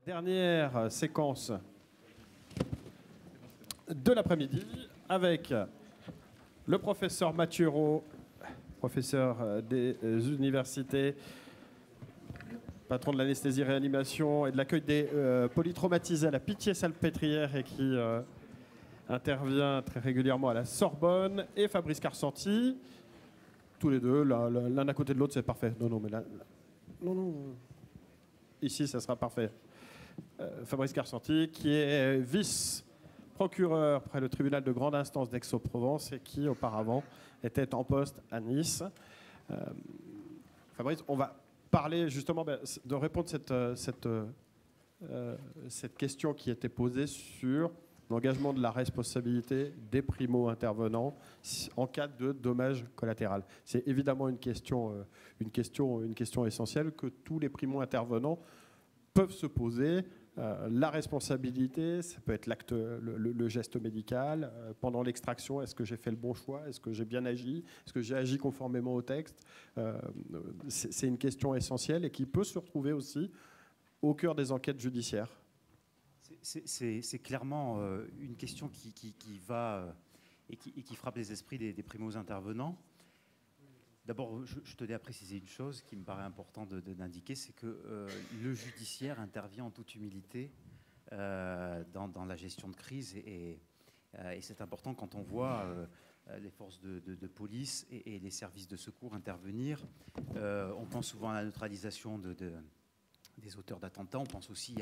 dernière séquence de l'après-midi avec le professeur Mathieu Rau, professeur des universités, patron de l'anesthésie-réanimation et de l'accueil des polytraumatisés à la Pitié-Salpêtrière et qui intervient très régulièrement à la Sorbonne, et Fabrice Carsanti, tous les deux, l'un à côté de l'autre, c'est parfait. Non, mais là, non. Ici, ça sera parfait. Fabrice Carsanti, qui est vice-procureur près le tribunal de grande instance d'Aix-en-Provence et qui, auparavant, était en poste à Nice. Fabrice, on va parler justement de répondre cette question qui était posée sur l'engagement de la responsabilité des primo-intervenants en cas de dommage collatéral. C'est évidemment une question essentielle que tous les primo-intervenants peuvent se poser. La responsabilité, ça peut être le geste médical. Pendant l'extraction, est-ce que j'ai fait le bon choix? Est-ce que j'ai bien agi? Est-ce que j'ai agi conformément au texte? C'est une question essentielle et qui peut se retrouver aussi au cœur des enquêtes judiciaires. C'est clairement une question qui va et qui frappe les esprits des primo-intervenants. D'abord, je tenais à préciser une chose qui me paraît important d'indiquer, c'est que le judiciaire intervient en toute humilité dans la gestion de crise et c'est important quand on voit les forces de police et les services de secours intervenir. On pense souvent à la neutralisation des auteurs d'attentats, on pense aussi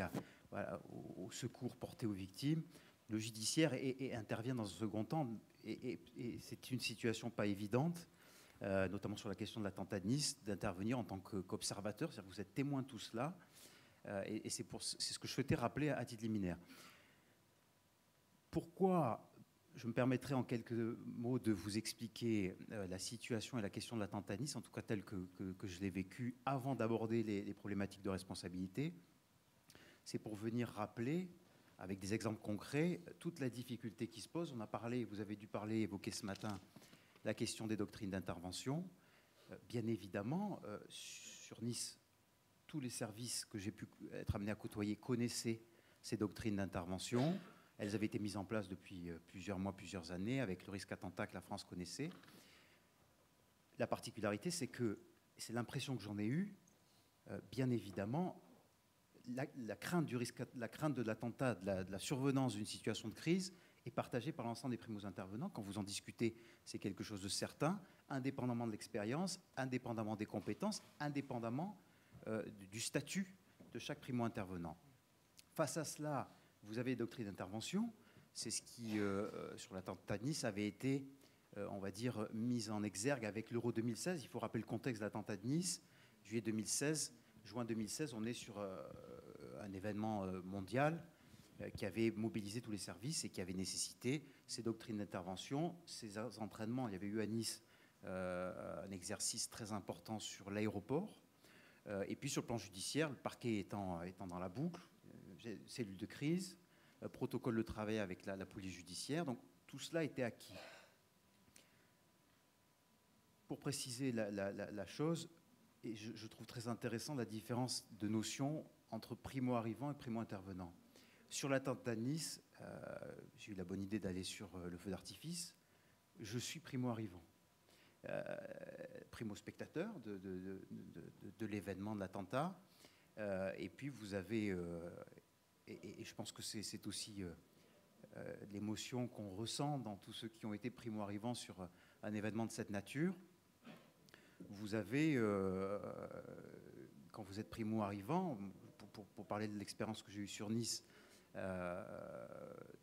au secours porté aux victimes. Le judiciaire intervient dans un second temps et c'est une situation pas évidente. Notamment sur la question de l'attentat de Nice, d'intervenir en tant qu'observateur, c'est-à-dire que vous êtes témoin de tout cela, et c'est ce que je souhaitais rappeler à titre liminaire. Pourquoi je me permettrai en quelques mots de vous expliquer la situation et la question de l'attentat de Nice, en tout cas telle que je l'ai vécue avant d'aborder les problématiques de responsabilité. C'est pour venir rappeler, avec des exemples concrets, toute la difficulté qui se pose. On a parlé, vous avez dû évoquer ce matin, la question des doctrines d'intervention. Bien évidemment, sur Nice, tous les services que j'ai pu être amené à côtoyer connaissaient ces doctrines d'intervention. Elles avaient été mises en place depuis plusieurs mois, plusieurs années, avec le risque attentat que la France connaissait. La particularité, c'est que, c'est l'impression que j'en ai eue, bien évidemment, la crainte du risque, la crainte de l'attentat, de la survenance d'une situation de crise est partagée par l'ensemble des primo-intervenants. Quand vous en discutez, c'est quelque chose de certain, indépendamment de l'expérience, indépendamment des compétences, indépendamment du statut de chaque primo-intervenant. Face à cela, vous avez les doctrines d'intervention. C'est ce qui, sur l'attentat de Nice, avait été, on va dire, mis en exergue avec l'Euro 2016. Il faut rappeler le contexte de l'attentat de Nice. Juin 2016, on est sur un événement mondial qui avait mobilisé tous les services et qui avait nécessité ces doctrines d'intervention, ces entraînements. Il y avait eu à Nice un exercice très important sur l'aéroport. Et puis sur le plan judiciaire, le parquet étant dans la boucle, cellule de crise, protocole de travail avec la police judiciaire. Donc tout cela était acquis. Pour préciser la chose, et je trouve très intéressant la différence de notion entre primo-arrivant et primo-intervenant. Sur l'attentat de Nice, j'ai eu la bonne idée d'aller sur le feu d'artifice. Je suis primo-arrivant, primo-spectateur de l'événement de l'attentat. Et puis vous avez, et je pense que c'est aussi l'émotion qu'on ressent dans tous ceux qui ont été primo-arrivants sur un événement de cette nature. Vous avez, quand vous êtes primo-arrivant, pour parler de l'expérience que j'ai eue sur Nice,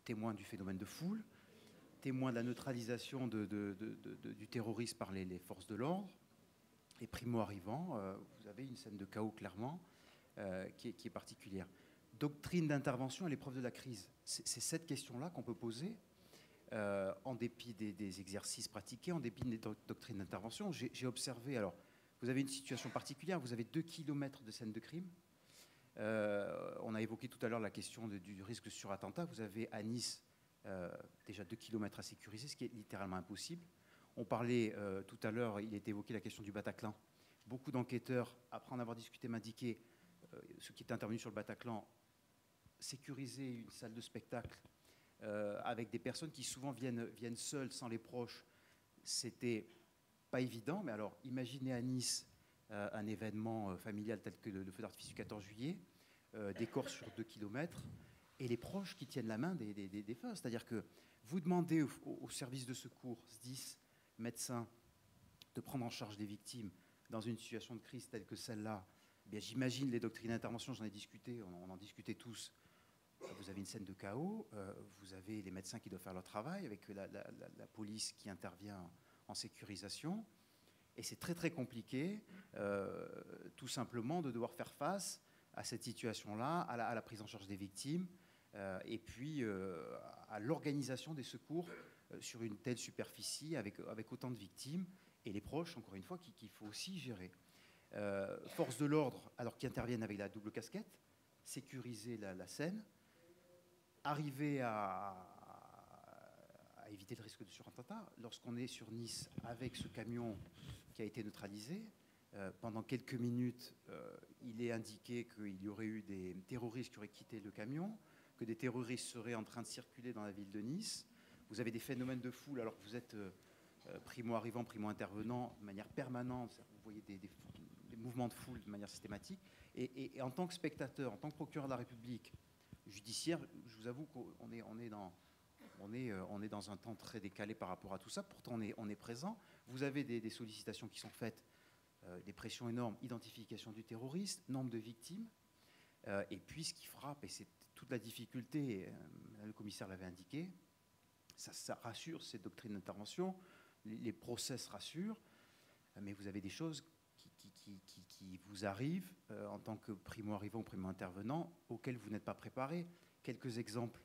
témoin du phénomène de foule, témoin de la neutralisation du terrorisme par les forces de l'ordre, et primo-arrivant, vous avez une scène de chaos clairement qui est particulière. Doctrine d'intervention à l'épreuve de la crise, c'est cette question-là qu'on peut poser en dépit des exercices pratiqués, en dépit des doctrines d'intervention. J'ai observé, alors, vous avez une situation particulière, vous avez 2 kilomètres de scène de crime. On a évoqué tout à l'heure la question du risque sur attentat. Vous avez à Nice déjà 2 kilomètres à sécuriser, ce qui est littéralement impossible. On parlait tout à l'heure, il était évoqué la question du Bataclan. Beaucoup d'enquêteurs, après en avoir discuté, m'indiquaient, ceux qui étaient intervenus sur le Bataclan, sécuriser une salle de spectacle avec des personnes qui souvent viennent seules, sans les proches, c'était pas évident. Mais alors, imaginez à Nice un événement familial tel que le feu d'artifice du 14 juillet, des corps sur 2 kilomètres, et les proches qui tiennent la main des défunts. C'est-à-dire que vous demandez au service de secours, SDIS, médecins, de prendre en charge des victimes dans une situation de crise telle que celle-là. Eh bien, j'imagine les doctrines d'intervention, j'en ai discuté, on en discutait tous. Vous avez une scène de chaos, vous avez les médecins qui doivent faire leur travail, avec la police qui intervient en sécurisation. Et c'est très très compliqué, tout simplement, de devoir faire face à cette situation-là, à la prise en charge des victimes, et puis à l'organisation des secours sur une telle superficie, avec autant de victimes, et les proches, encore une fois, qu'il faut aussi gérer. Forces de l'ordre, alors qui interviennent avec la double casquette, sécuriser la scène, arriver à éviter le risque de surattentat. Lorsqu'on est sur Nice avec ce camion qui a été neutralisé, pendant quelques minutes, il est indiqué qu'il y aurait eu des terroristes qui auraient quitté le camion, que des terroristes seraient en train de circuler dans la ville de Nice. Vous avez des phénomènes de foule alors que vous êtes primo-arrivant, primo-intervenant de manière permanente. Vous voyez des mouvements de foule de manière systématique. Et en tant que spectateur, en tant que procureur de la République judiciaire, je vous avoue qu'on est dans un temps très décalé par rapport à tout ça. Pourtant, on est présent. Vous avez des sollicitations qui sont faites, des pressions énormes, identification du terroriste, nombre de victimes. Et puis, ce qui frappe, et c'est toute la difficulté, le commissaire l'avait indiqué, ça rassure ces doctrines d'intervention, les process rassurent, mais vous avez des choses qui vous arrivent en tant que primo-arrivant ou primo-intervenant auxquelles vous n'êtes pas préparé. Quelques exemples.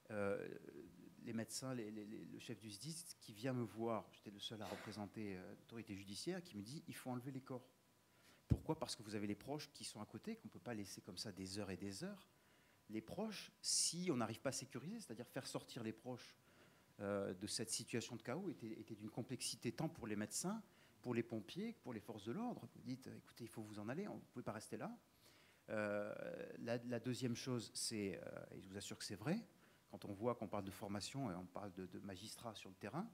Les médecins, le chef du SDIS qui vient me voir, j'étais le seul à représenter l'autorité judiciaire, qui me dit il faut enlever les corps. Pourquoi ? Parce que vous avez les proches qui sont à côté, qu'on ne peut pas laisser comme ça des heures et des heures. Les proches, si on n'arrive pas à sécuriser, c'est-à-dire faire sortir les proches de cette situation de chaos, était d'une complexité tant pour les médecins, pour les pompiers, pour les forces de l'ordre. Vous dites, écoutez, il faut vous en aller, vous ne pouvez pas rester là. La deuxième chose, c'est, et je vous assure que c'est vrai, quand on voit qu'on parle de formation et on parle de magistrats sur le terrain,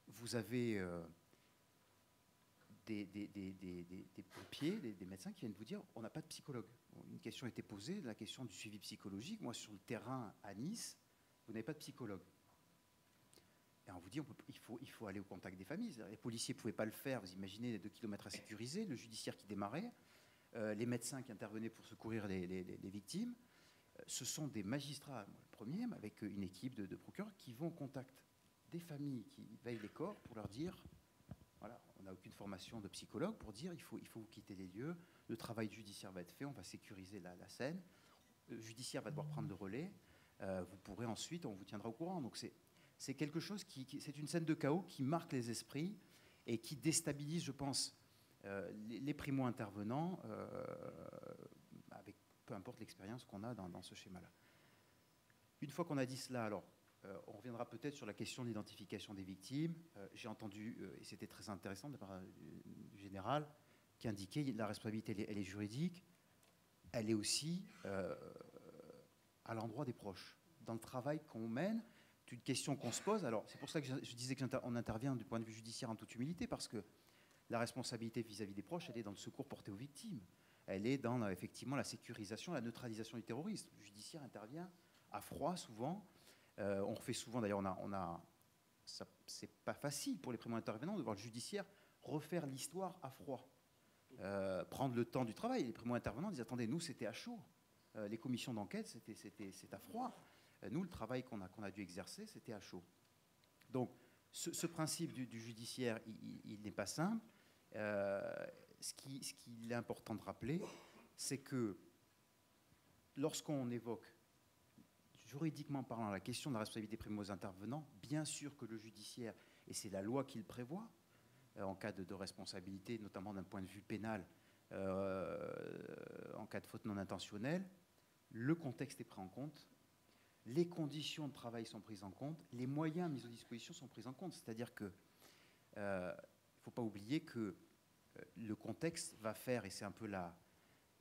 vous avez des pompiers, des médecins qui viennent vous dire on n'a pas de psychologue. Une question a été posée, la question du suivi psychologique. Moi, sur le terrain à Nice, vous n'avez pas de psychologue. Et on vous dit il faut aller au contact des familles. Les policiers ne pouvaient pas le faire. Vous imaginez les 2 kilomètres à sécuriser, le judiciaire qui démarrait, les médecins qui intervenaient pour secourir les victimes. Ce sont des magistrats, le premier, avec une équipe de procureurs qui vont au contact des familles qui veillent les corps pour leur dire voilà, on n'a aucune formation de psychologue pour dire il faut vous quitter les lieux, le travail judiciaire va être fait, on va sécuriser la scène, le judiciaire va devoir prendre le relais, vous pourrez ensuite, on vous tiendra au courant. Donc c'est quelque chose c'est une scène de chaos qui marque les esprits et qui déstabilise, je pense, les primo-intervenants avec peu importe l'expérience qu'on a dans ce schéma-là. Une fois qu'on a dit cela, alors, on reviendra peut-être sur la question de l'identification des victimes. J'ai entendu, et c'était très intéressant de la part du général, qui indiquait que la responsabilité, elle est juridique, elle est aussi à l'endroit des proches. Dans le travail qu'on mène, c'est une question qu'on se pose. Alors, c'est pour ça que je disais qu'on intervient du point de vue judiciaire en toute humilité, parce que la responsabilité vis-à-vis des proches, elle est dans le secours porté aux victimes. Elle est dans, effectivement, la sécurisation, la neutralisation du terrorisme. Le judiciaire intervient à froid, souvent. On refait souvent, d'ailleurs, c'est pas facile pour les primo-intervenants de voir le judiciaire refaire l'histoire à froid. Prendre le temps du travail. Les primo-intervenants disent, attendez, nous, c'était à chaud. Les commissions d'enquête, c'est à froid. Nous, le travail qu'on a dû exercer, c'était à chaud. Donc, ce principe du judiciaire, il n'est pas simple. Ce qu'il est important de rappeler, c'est que lorsqu'on évoque, juridiquement parlant, la question de la responsabilité primo-intervenants, bien sûr que le judiciaire, et c'est la loi qui le prévoit, en cas de responsabilité, notamment d'un point de vue pénal, en cas de faute non intentionnelle, le contexte est pris en compte, les conditions de travail sont prises en compte, les moyens mis à disposition sont pris en compte. C'est-à-dire que il ne faut pas oublier que le contexte va faire, et c'est un peu la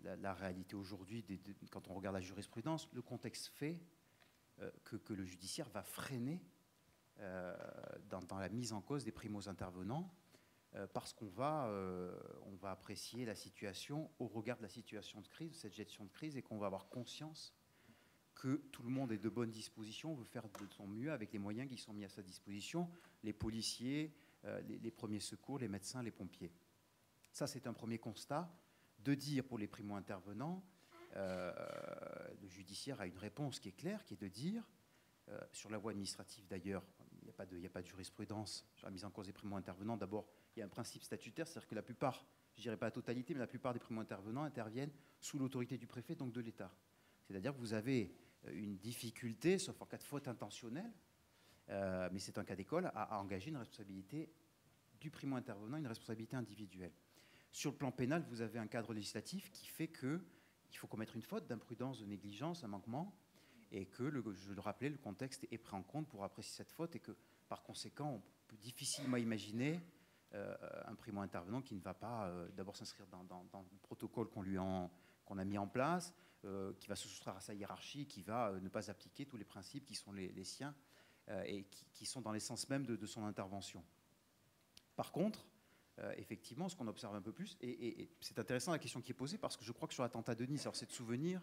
la réalité aujourd'hui, quand on regarde la jurisprudence, le contexte fait que le judiciaire va freiner dans la mise en cause des primo-intervenants parce qu'on va apprécier la situation au regard de la situation de crise, de cette gestion de crise, et qu'on va avoir conscience que tout le monde est de bonne disposition, veut faire de son mieux avec les moyens qui sont mis à sa disposition, les policiers, les premiers secours, les médecins, les pompiers. Ça, c'est un premier constat. De dire pour les primo-intervenants, le judiciaire a une réponse qui est claire, qui est de dire, sur la voie administrative d'ailleurs, il n'y a pas de jurisprudence sur la mise en cause des primo-intervenants. D'abord, il y a un principe statutaire, c'est-à-dire que la plupart, je ne dirais pas la totalité, mais la plupart des primo-intervenants interviennent sous l'autorité du préfet, donc de l'État. C'est-à-dire que vous avez une difficulté, sauf en cas de faute intentionnelle, mais c'est un cas d'école, à engager une responsabilité du primo-intervenant, une responsabilité individuelle. Sur le plan pénal, vous avez un cadre législatif qui fait qu'il faut commettre une faute d'imprudence, de négligence, un manquement, et que, je le rappelais, le contexte est pris en compte pour apprécier cette faute, et que, par conséquent, on peut difficilement imaginer un primo-intervenant qui ne va pas d'abord s'inscrire dans le protocole qu'on a mis en place, qui va se soustraire à sa hiérarchie, qui va ne pas appliquer tous les principes qui sont les siens et qui sont dans l'essence même de son intervention. Par contre, effectivement, ce qu'on observe un peu plus, et c'est intéressant la question qui est posée, parce que je crois que sur l'attentat de Nice, alors c'est de souvenir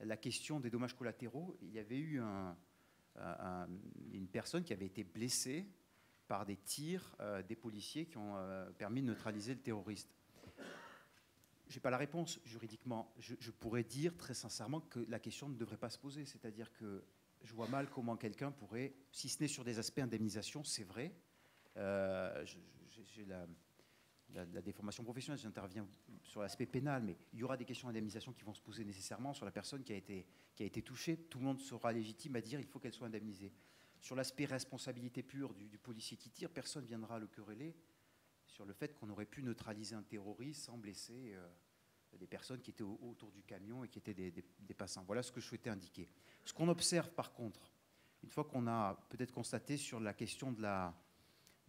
la question des dommages collatéraux. Il y avait eu une personne qui avait été blessée par des tirs des policiers qui ont permis de neutraliser le terroriste. Je n'ai pas la réponse juridiquement. Je pourrais dire très sincèrement que la question ne devrait pas se poser. C'est-à-dire que je vois mal comment quelqu'un pourrait, si ce n'est sur des aspects indemnisation, c'est vrai. J'ai la déformation professionnelle, j'interviens sur l'aspect pénal, mais il y aura des questions d'indemnisation qui vont se poser nécessairement sur la personne qui a été touchée. Tout le monde sera légitime à dire qu'il faut qu'elle soit indemnisée. Sur l'aspect responsabilité pure du policier qui tire, personne ne viendra le quereller sur le fait qu'on aurait pu neutraliser un terroriste sans blesser des personnes qui étaient autour du camion et qui étaient des passants. Voilà ce que je souhaitais indiquer. Ce qu'on observe par contre, une fois qu'on a peut-être constaté sur la question de la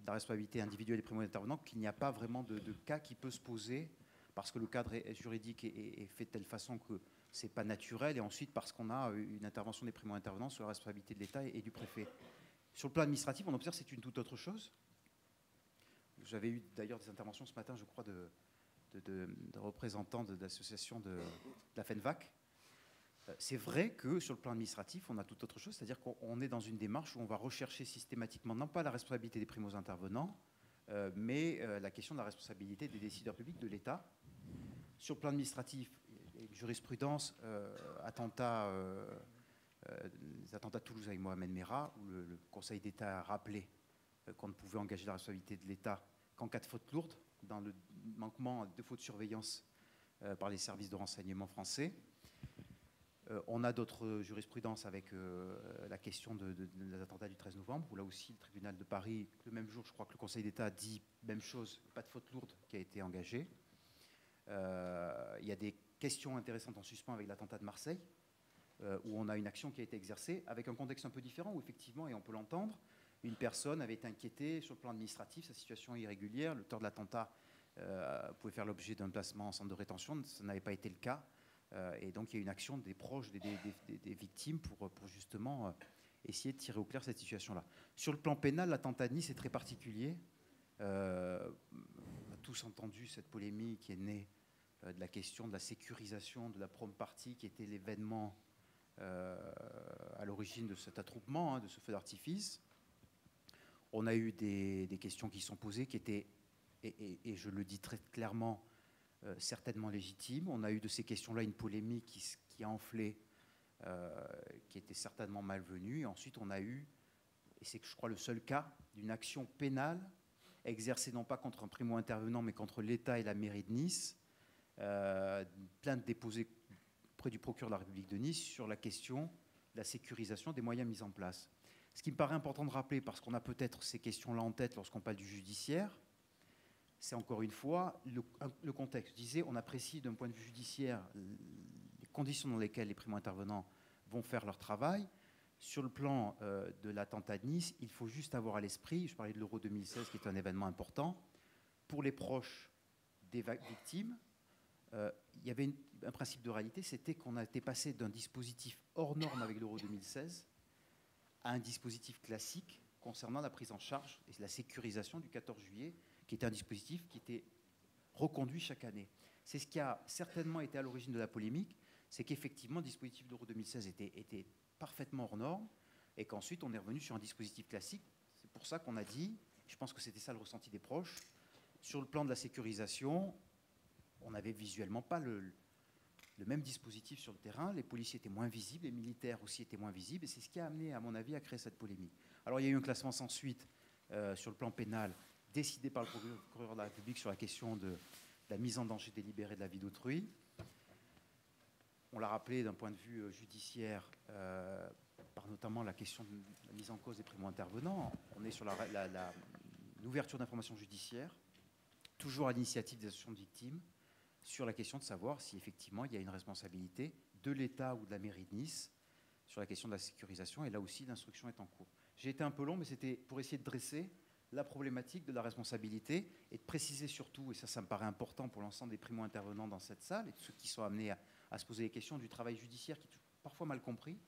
responsabilité individuelle des primo-intervenants, qu'il n'y a pas vraiment de cas qui peut se poser, parce que le cadre juridique est fait de telle façon que ce n'est pas naturel, et ensuite parce qu'on a une intervention des primo-intervenants sur la responsabilité de l'État et du préfet. Sur le plan administratif, on observe que c'est une toute autre chose. J'avais eu d'ailleurs des interventions ce matin, je crois, de représentants de l'association de la FENVAC. C'est vrai que sur le plan administratif, on a tout autre chose, c'est-à-dire qu'on est dans une démarche où on va rechercher systématiquement, non pas la responsabilité des primo-intervenants, mais la question de la responsabilité des décideurs publics de l'État. Sur le plan administratif, jurisprudence, les attentats de Toulouse avec Mohamed Merah, où le Conseil d'État a rappelé qu'on ne pouvait engager la responsabilité de l'État qu'en cas de faute lourde, dans le manquement de faute de surveillance par les services de renseignement français. On a d'autres jurisprudences avec la question des attentats du 13 novembre, où là aussi le tribunal de Paris, le même jour, je crois que le Conseil d'État a dit même chose, pas de faute lourde qui a été engagée. Il y a des questions intéressantes en suspens avec l'attentat de Marseille, où on a une action qui a été exercée avec un contexte un peu différent, où effectivement, et on peut l'entendre, une personne avait été inquiétée sur le plan administratif, sa situation irrégulière, l'auteur de l'attentat pouvait faire l'objet d'un placement en centre de rétention, ça n'avait pas été le cas. Et donc il y a une action des proches des victimes pour justement essayer de tirer au clair cette situation-là. Sur le plan pénal, l'attentat de Nice est très particulier. On a tous entendu cette polémique qui est née de la question de la sécurisation de la prom party, qui était l'événement à l'origine de cet attroupement, de ce feu d'artifice. On a eu des questions qui sont posées, qui étaient, et je le dis très clairement, certainement légitime. On a eu de ces questions-là une polémique qui a enflé, qui était certainement malvenue. Et ensuite, on a eu, et c'est je crois le seul cas, d'une action pénale exercée non pas contre un primo-intervenant, mais contre l'État et la mairie de Nice, plainte déposée auprès du procureur de la République de Nice sur la question de la sécurisation des moyens mis en place. Ce qui me paraît important de rappeler, parce qu'on a peut-être ces questions-là en tête lorsqu'on parle du judiciaire, c'est encore une fois le contexte. Je disais, on apprécie d'un point de vue judiciaire les conditions dans lesquelles les primo-intervenants vont faire leur travail. Sur le plan de l'attentat de Nice, il faut juste avoir à l'esprit, je parlais de l'Euro 2016 qui est un événement important, pour les proches des victimes, il y avait un principe de réalité, c'était qu'on a été passé d'un dispositif hors norme avec l'Euro 2016 à un dispositif classique concernant la prise en charge et la sécurisation du 14 juillet, qui était un dispositif qui était reconduit chaque année. C'est ce qui a certainement été à l'origine de la polémique, c'est qu'effectivement, le dispositif d'Euro 2016 était parfaitement hors norme, et qu'ensuite on est revenu sur un dispositif classique. C'est pour ça qu'on a dit, je pense que c'était ça le ressenti des proches, sur le plan de la sécurisation, on n'avait visuellement pas le même dispositif sur le terrain, les policiers étaient moins visibles, les militaires aussi étaient moins visibles, et c'est ce qui a amené, à mon avis, à créer cette polémique. Alors il y a eu un classement sans suite sur le plan pénal, décidé par le procureur de la République sur la question de la mise en danger délibérée de la vie d'autrui. On l'a rappelé d'un point de vue judiciaire, par notamment la question de la mise en cause des primo-intervenants. On est sur l'ouverture d'informations judiciaires, toujours à l'initiative des associations de victimes, sur la question de savoir si effectivement il y a une responsabilité de l'État ou de la mairie de Nice sur la question de la sécurisation, et là aussi l'instruction est en cours. J'ai été un peu long, mais c'était pour essayer de dresser la problématique de la responsabilité et de préciser surtout, et ça me paraît important pour l'ensemble des primo-intervenants dans cette salle et de ceux qui sont amenés à se poser les questions du travail judiciaire qui est parfois mal compris.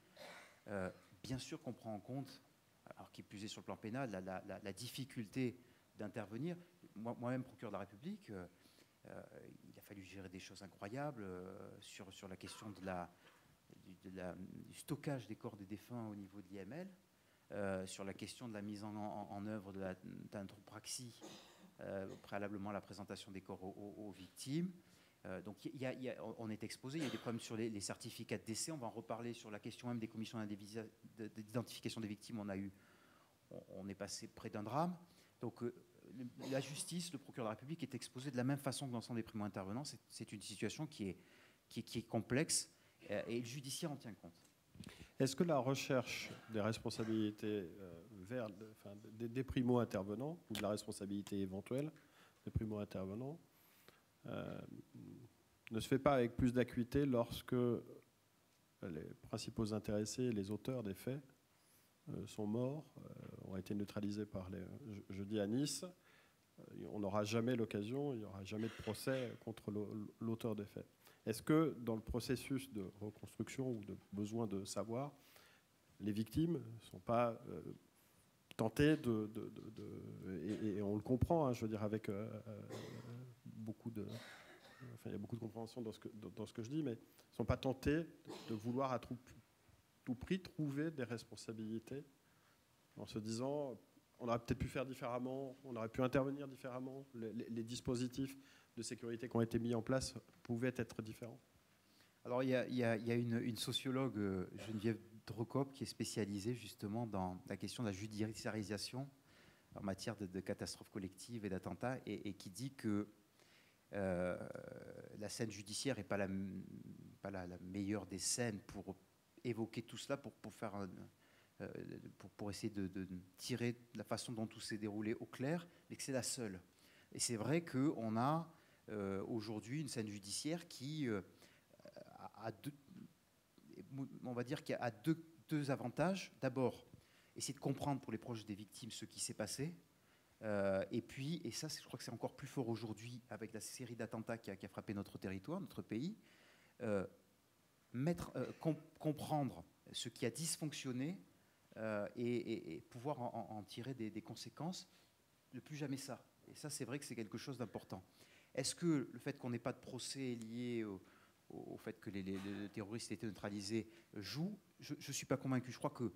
Bien sûr qu'on prend en compte, alors qui plus est sur le plan pénal, la difficulté d'intervenir. Moi-même, procureur de la République, il a fallu gérer des choses incroyables sur la question du stockage des corps des défunts au niveau de l'IML, sur la question de la mise en œuvre de l'anthropraxie préalablement à la présentation des corps aux victimes. Donc on est exposé, il y a des problèmes sur les certificats de décès, on va en reparler sur la question même des commissions d'identification des victimes, on est passé près d'un drame. Donc la justice, le procureur de la République est exposé de la même façon que l'ensemble des primo-intervenants. C'est une situation qui est complexe et le judiciaire en tient compte. Est-ce que la recherche des responsabilités des primo-intervenants ou de la responsabilité éventuelle des primo-intervenants ne se fait pas avec plus d'acuité lorsque les principaux intéressés, les auteurs des faits, sont morts, ont été neutralisés par les jeudi à Nice? On n'aura jamais l'occasion, il n'y aura jamais de procès contre l'auteur des faits. Est-ce que dans le processus de reconstruction ou de besoin de savoir, les victimes ne sont pas tentées et on le comprend, hein, je veux dire, avec beaucoup de... Enfin, il y a beaucoup de compréhension dans ce que je dis, mais ne sont pas tentées de vouloir à tout prix trouver des responsabilités en se disant on aurait peut-être pu faire différemment, on aurait pu intervenir différemment, les dispositifs de sécurité qui ont été mis en place pouvaient être différents. Alors il y a une sociologue, Geneviève Drocop, qui est spécialisée justement dans la question de la judiciarisation en matière de catastrophes collectives et d'attentats, et qui dit que la scène judiciaire n'est pas la meilleure des scènes pour évoquer tout cela, pour essayer de tirer la façon dont tout s'est déroulé au clair, mais que c'est la seule. Et c'est vrai qu'on a aujourd'hui une scène judiciaire qui a deux avantages. D'abord, essayer de comprendre pour les proches des victimes ce qui s'est passé. Et puis, et ça, je crois que c'est encore plus fort aujourd'hui avec la série d'attentats qui a frappé notre territoire, notre pays, comprendre ce qui a dysfonctionné et pouvoir en tirer des conséquences. Ne plus jamais ça. Et ça, c'est vrai que c'est quelque chose d'important. Est-ce que le fait qu'on n'ait pas de procès lié au fait que les terroristes aient été neutralisés joue? Je ne suis pas convaincu. Je crois que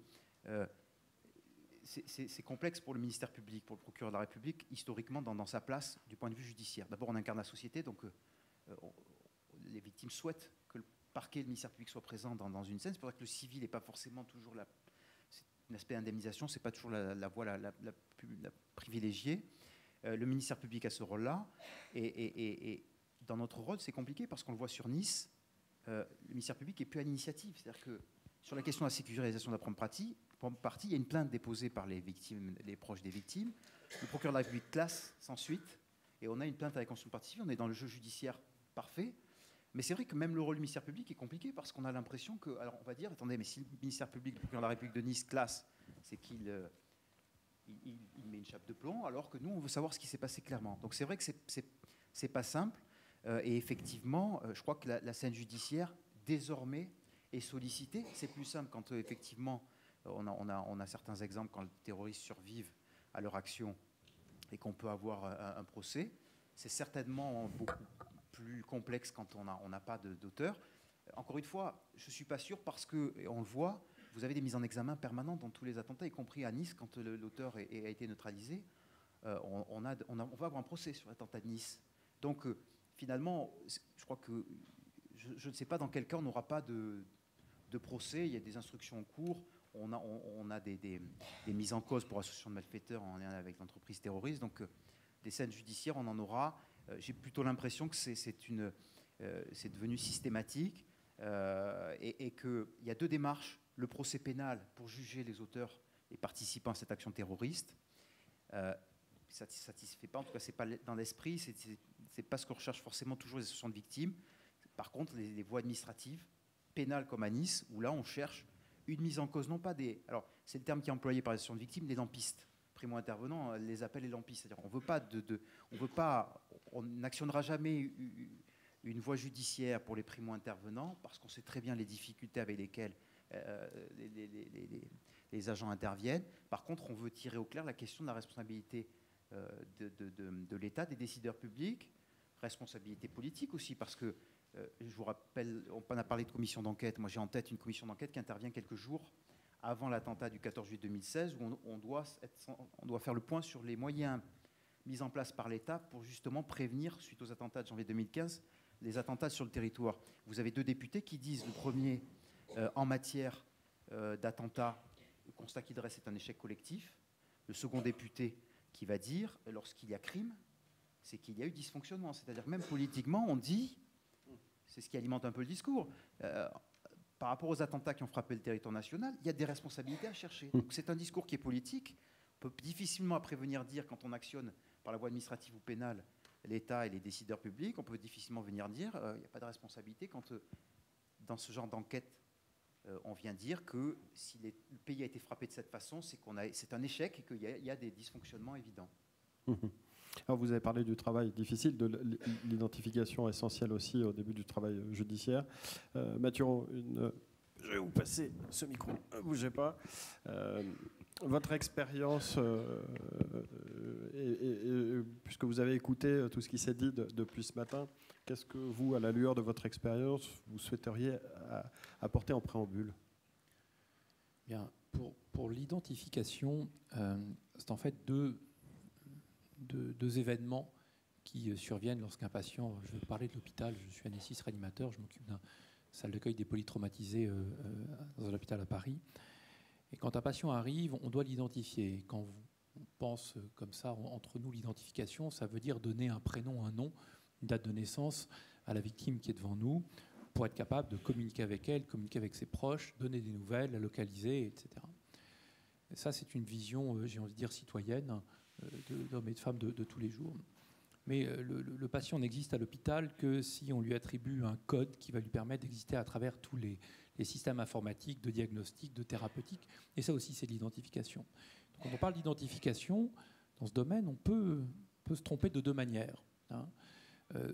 c'est complexe pour le ministère public, pour le procureur de la République, historiquement, dans sa place du point de vue judiciaire. D'abord, on incarne la société, donc les victimes souhaitent que le parquet et le ministère public soient présents dans une scène. C'est pour ça que le civil n'est pas forcément toujours l'aspect indemnisation, c'est pas toujours la voie la privilégiée. Le ministère public a ce rôle-là, et dans notre rôle, c'est compliqué parce qu'on le voit sur Nice, le ministère public est plus à l'initiative. C'est-à-dire que sur la question de la sécurisation de la première partie, il y a une plainte déposée par les victimes, les proches des victimes. Le procureur de la République classe sans suite, et on a une plainte à la constitution de partie civile. On est dans le jeu judiciaire parfait. Mais c'est vrai que même le rôle du ministère public est compliqué parce qu'on a l'impression que, alors on va dire, attendez, mais si le ministère public, le procureur de la République de Nice classe, c'est qu'il met une chape de plomb, alors que nous, on veut savoir ce qui s'est passé clairement. Donc c'est vrai que c'est pas simple. Et effectivement, je crois que la scène judiciaire, désormais, est sollicitée. C'est plus simple quand, effectivement, on a certains exemples quand les terroristes survivent à leur action et qu'on peut avoir un procès. C'est certainement beaucoup plus complexe quand on n'a pas d'auteur. Encore une fois, je ne suis pas sûr parce que, on le voit, vous avez des mises en examen permanentes dans tous les attentats, y compris à Nice, quand l'auteur a été neutralisé. On va avoir un procès sur l'attentat de Nice. Donc, finalement, je crois que je ne sais pas dans quel cas on n'aura pas de procès. Il y a des instructions en cours. On a des mises en cause pour association de malfaiteurs en lien avec l'entreprise terroriste. Donc, des scènes judiciaires, on en aura. J'ai plutôt l'impression que c'est devenu systématique et qu'il y a deux démarches. Le procès pénal pour juger les auteurs et participants à cette action terroriste. Ça ne satisfait pas, en tout cas, ce n'est pas dans l'esprit, ce n'est pas ce que recherchent forcément toujours les associations de victimes. Par contre, les voies administratives, pénales comme à Nice, où là, on cherche une mise en cause, non pas des... Alors, c'est le terme qui est employé par les associations de victimes, les lampistes. Primo-intervenants les appellent les lampistes. C'est-à-dire, on n'actionnera jamais une voie judiciaire pour les primo-intervenants, parce qu'on sait très bien les difficultés avec lesquelles les agents interviennent. Par contre, on veut tirer au clair la question de la responsabilité de l'État, des décideurs publics, responsabilité politique aussi, parce que je vous rappelle, on a parlé de commission d'enquête. Moi, j'ai en tête une commission d'enquête qui intervient quelques jours avant l'attentat du 14 juillet 2016, où on doit faire le point sur les moyens mis en place par l'État pour justement prévenir, suite aux attentats de janvier 2015, les attentats sur le territoire. Vous avez deux députés qui disent, le premier, en matière d'attentats, le constat qu'ils dressent est un échec collectif. Le second député qui va dire, lorsqu'il y a crime, c'est qu'il y a eu dysfonctionnement. C'est-à-dire que même politiquement, on dit, c'est ce qui alimente un peu le discours, par rapport aux attentats qui ont frappé le territoire national, il y a des responsabilités à chercher. Donc c'est un discours qui est politique. On peut difficilement après venir dire, quand on actionne par la voie administrative ou pénale l'État et les décideurs publics, on peut difficilement venir dire il n'y a pas de responsabilité quand dans ce genre d'enquête, on vient dire que si le pays a été frappé de cette façon, c'est un échec et qu'il y a des dysfonctionnements évidents. Alors vous avez parlé du travail difficile, de l'identification essentielle aussi au début du travail judiciaire. Mathureau, je vais vous passer ce micro, ne bougez pas. Votre expérience, puisque vous avez écouté tout ce qui s'est dit depuis ce matin, qu'est-ce que vous, à la lueur de votre expérience, vous souhaiteriez apporter en préambule ? Bien, pour l'identification, c'est en fait deux événements qui surviennent lorsqu'un patient, je vais parler de l'hôpital, je suis anesthésiste réanimateur, je m'occupe d'une salle d'accueil des polytraumatisés dans un hôpital à Paris. Et quand un patient arrive, on doit l'identifier. Quand on pense comme ça, entre nous, l'identification, ça veut dire donner un prénom, un nom, une date de naissance à la victime qui est devant nous pour être capable de communiquer avec elle, communiquer avec ses proches, donner des nouvelles, la localiser, etc. Et ça, c'est une vision, j'ai envie de dire, citoyenne d'hommes et de femmes de tous les jours. Mais le patient n'existe à l'hôpital que si on lui attribue un code qui va lui permettre d'exister à travers tous les systèmes informatiques, de diagnostic, de thérapeutique. Et ça aussi, c'est de l'identification. Donc, quand on parle d'identification, dans ce domaine, on peut se tromper de deux manières.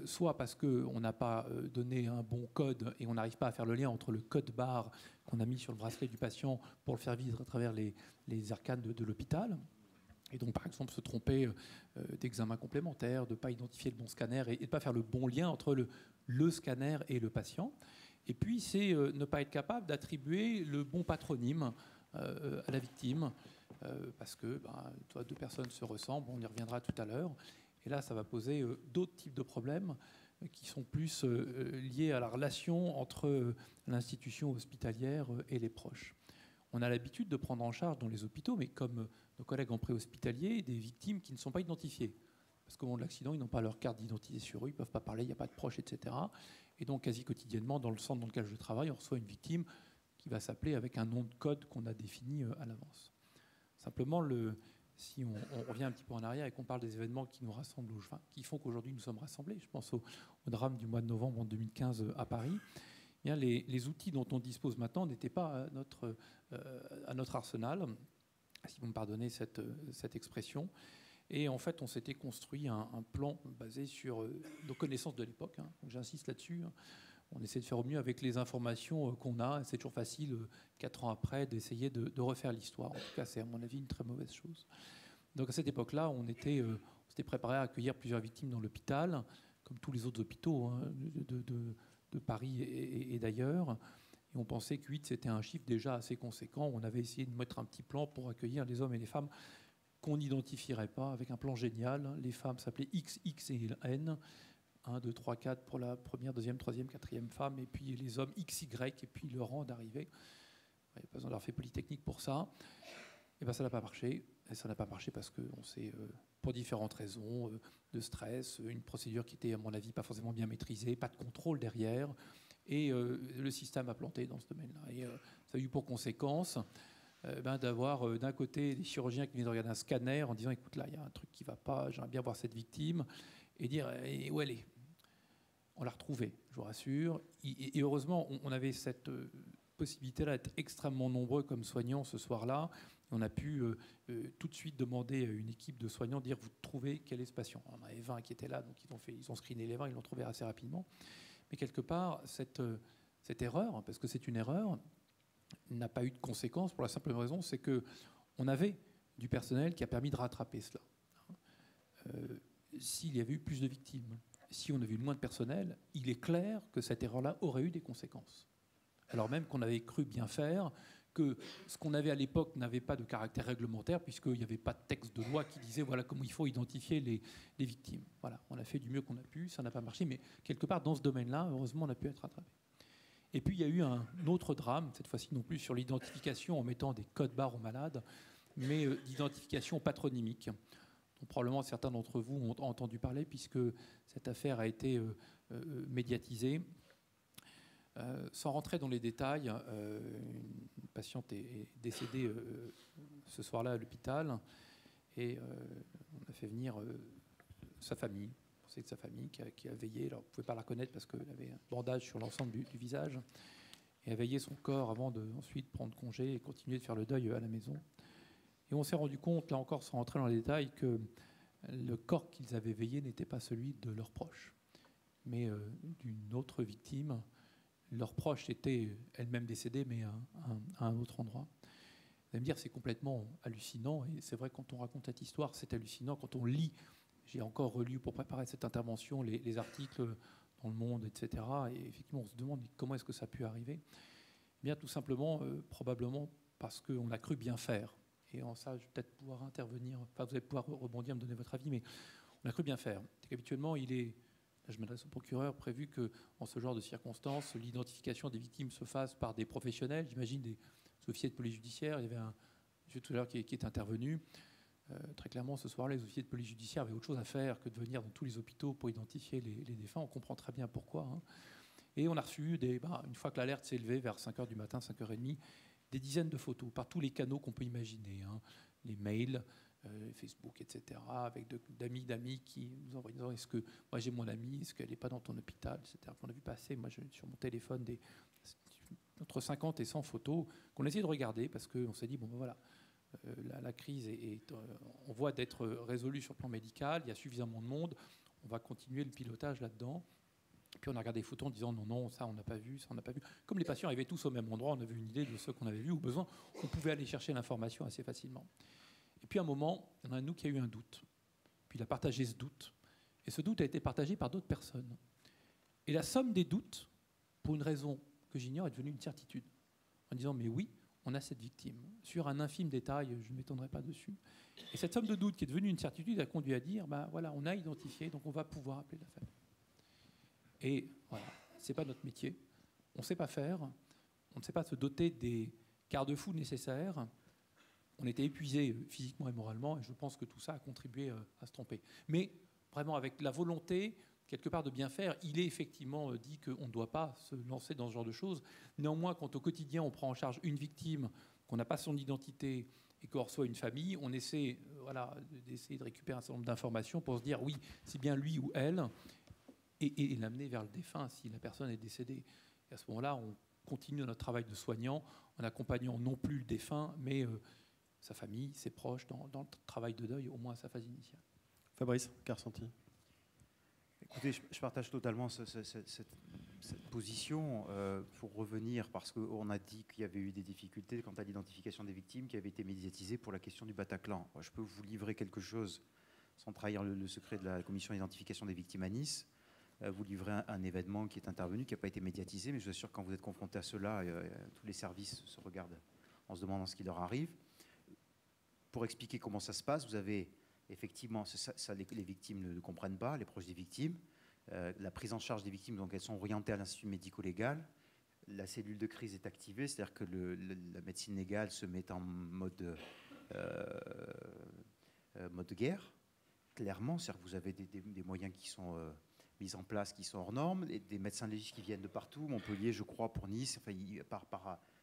Soit parce qu'on n'a pas donné un bon code et on n'arrive pas à faire le lien entre le code barre qu'on a mis sur le bracelet du patient pour le faire vivre à travers les arcanes de l'hôpital. Et donc, par exemple, se tromper d'examen complémentaire, de ne pas identifier le bon scanner et de ne pas faire le bon lien entre le scanner et le patient. Et puis, c'est ne pas être capable d'attribuer le bon patronyme à la victime, parce que deux personnes se ressemblent, on y reviendra tout à l'heure. Et là, ça va poser d'autres types de problèmes qui sont plus liés à la relation entre l'institution hospitalière et les proches. On a l'habitude de prendre en charge dans les hôpitaux, mais comme nos collègues en préhospitalier, des victimes qui ne sont pas identifiées. Parce qu'au moment de l'accident, ils n'ont pas leur carte d'identité sur eux, ils ne peuvent pas parler, il n'y a pas de proches, etc. Et donc, quasi quotidiennement, dans le centre dans lequel je travaille, on reçoit une victime qui va s'appeler avec un nom de code qu'on a défini à l'avance. Simplement, si on revient un petit peu en arrière et qu'on parle des événements qui nous rassemblent, qui font qu'aujourd'hui nous sommes rassemblés, je pense au drame du mois de novembre en 2015 à Paris, eh bien, les outils dont on dispose maintenant n'étaient pas à notre arsenal, si vous me pardonnez cette expression. Et en fait, on s'était construit un plan basé sur nos connaissances de l'époque. Donc j'insiste là-dessus. On essaie de faire au mieux avec les informations qu'on a. C'est toujours facile, 4 ans après, d'essayer de refaire l'histoire. En tout cas, c'est à mon avis une très mauvaise chose. Donc à cette époque-là, on s'était préparé à accueillir plusieurs victimes dans l'hôpital, comme tous les autres hôpitaux de Paris et d'ailleurs. Et on pensait que 8, c'était un chiffre déjà assez conséquent. On avait essayé de mettre un petit plan pour accueillir les hommes et les femmes qu'on n'identifierait pas, avec un plan génial. Les femmes s'appelaient X, X et N. 1, 2, 3, 4 pour la première, deuxième, troisième, quatrième femme. Et puis les hommes XY, et puis le rang d'arrivée. Il n'y a pas besoin d'avoir fait Polytechnique pour ça. Et bien ça n'a pas marché. Et ça n'a pas marché parce que on s'est, pour différentes raisons, de stress, une procédure qui était, à mon avis, pas forcément bien maîtrisée, pas de contrôle derrière. Et le système a planté dans ce domaine-là. Et ça a eu pour conséquence d'avoir d'un côté des chirurgiens qui venaient de regarder un scanner en disant écoute, là, il y a un truc qui ne va pas, j'aimerais bien voir cette victime, et dire où elle est. On l'a retrouvée, je vous rassure. Et heureusement, on avait cette possibilité-là d'être extrêmement nombreux comme soignants ce soir-là. On a pu tout de suite demander à une équipe de soignants, dire vous trouvez quel est ce patient. On en avait 20 qui étaient là, donc ils ont screené les 20, ils l'ont trouvé assez rapidement. Mais quelque part, cette erreur, parce que c'est une erreur, n'a pas eu de conséquences pour la simple raison, c'est qu'on avait du personnel qui a permis de rattraper cela. S'il y avait eu plus de victimes, si on avait eu moins de personnel, il est clair que cette erreur-là aurait eu des conséquences. Alors même qu'on avait cru bien faire, que ce qu'on avait à l'époque n'avait pas de caractère réglementaire, puisqu'il n'y avait pas de texte de loi qui disait voilà comment il faut identifier les victimes. Voilà, on a fait du mieux qu'on a pu, ça n'a pas marché, mais quelque part dans ce domaine-là, heureusement, on a pu être rattrapé. Et puis il y a eu un autre drame, cette fois-ci non plus sur l'identification en mettant des codes barres aux malades, mais d'identification patronymique, dont probablement certains d'entre vous ont entendu parler, puisque cette affaire a été médiatisée. Sans rentrer dans les détails, une patiente est décédée ce soir-là à l'hôpital et on a fait venir sa famille, c'est de sa famille qui a veillé. Alors, vous ne pouvez pas la reconnaître parce qu'elle avait un bandage sur l'ensemble du visage et a veillé son corps avant de ensuite prendre congé et continuer de faire le deuil à la maison. Et on s'est rendu compte, là encore sans rentrer dans les détails, que le corps qu'ils avaient veillé n'était pas celui de leurs proches, mais d'une autre victime. Leurs proches étaient elles-mêmes décédées, mais à un autre endroit. Vous allez me dire, c'est complètement hallucinant. Et c'est vrai, quand on raconte cette histoire, c'est hallucinant. Quand on lit, j'ai encore relu pour préparer cette intervention les articles dans Le Monde, etc. Et effectivement, on se demande comment est-ce que ça a pu arriver. Eh bien, tout simplement, probablement parce qu'on a cru bien faire. Et en ça, je vais peut-être pouvoir intervenir. Enfin, vous allez pouvoir rebondir, me donner votre avis, mais on a cru bien faire. Habituellement, il est... Je m'adresse au procureur, prévu qu'en ce genre de circonstances, l'identification des victimes se fasse par des professionnels, j'imagine des officiers de police judiciaire. Il y avait un monsieur tout à l'heure qui est intervenu. Très clairement, ce soir-là, les officiers de police judiciaire avaient autre chose à faire que de venir dans tous les hôpitaux pour identifier les défunts. On comprend très bien pourquoi. Et on a reçu, une fois que l'alerte s'est élevée vers 5h du matin, 5h30, des dizaines de photos par tous les canaux qu'on peut imaginer. Les mails, Facebook, etc., avec d'amis qui nous envoient disant est-ce que moi j'ai mon amie, est-ce qu'elle n'est pas dans ton hôpital, etc. On a vu passer, moi sur mon téléphone, entre 50 et 100 photos qu'on a essayé de regarder parce qu'on s'est dit bon ben voilà, la crise on voit d'être résolue sur le plan médical, il y a suffisamment de monde, on va continuer le pilotage là-dedans. Puis on a regardé les photos en disant non, ça on n'a pas vu, ça on n'a pas vu. Comme les patients arrivaient tous au même endroit, on avait une idée de ce qu'on avait vu, au besoin, on pouvait aller chercher l'information assez facilement. Et puis à un moment, il y en a un de nous qui a eu un doute. Puis il a partagé ce doute. Et ce doute a été partagé par d'autres personnes. Et la somme des doutes, pour une raison que j'ignore, est devenue une certitude. En disant, mais oui, on a cette victime. Sur un infime détail, je ne m'étendrai pas dessus. Et cette somme de doute qui est devenue une certitude a conduit à dire, voilà, on a identifié, donc on va pouvoir appeler la famille. Et voilà, ce n'est pas notre métier. On ne sait pas faire. On ne sait pas se doter des garde-fous nécessaires. On était épuisé physiquement et moralement, et je pense que tout ça a contribué à se tromper. Mais vraiment, avec la volonté, quelque part, de bien faire, il est effectivement dit qu'on ne doit pas se lancer dans ce genre de choses. Néanmoins, quand au quotidien, on prend en charge une victime, qu'on n'a pas son identité et qu'on reçoit une famille, on essaie d'essayer de récupérer un certain nombre d'informations pour se dire, oui, c'est bien lui ou elle, et l'amener vers le défunt si la personne est décédée. Et à ce moment-là, on continue notre travail de soignant en accompagnant non plus le défunt, mais sa famille, ses proches, dans le travail de deuil, au moins à sa phase initiale. Fabrice, qu'a ressenti? Écoutez, je partage totalement cette position. Pour revenir, parce qu'on a dit qu'il y avait eu des difficultés quant à l'identification des victimes qui avaient été médiatisées pour la question du Bataclan. Moi, je peux vous livrer quelque chose, sans trahir le secret de la commission d'identification des victimes à Nice. Vous livrez un événement qui est intervenu, qui n'a pas été médiatisé, mais je vous assure que quand vous êtes confronté à cela, tous les services se regardent en se demandant ce qui leur arrive. Pour expliquer comment ça se passe, vous avez effectivement, les victimes ne comprennent pas, les proches des victimes. La prise en charge des victimes, donc elles sont orientées à l'Institut médico-légal. La cellule de crise est activée, c'est-à-dire que la médecine légale se met en mode guerre, clairement. C'est-à-dire que vous avez des moyens qui sont mis en place, qui sont hors normes, et des médecins légistes qui viennent de partout, Montpellier, je crois, pour Nice, enfin,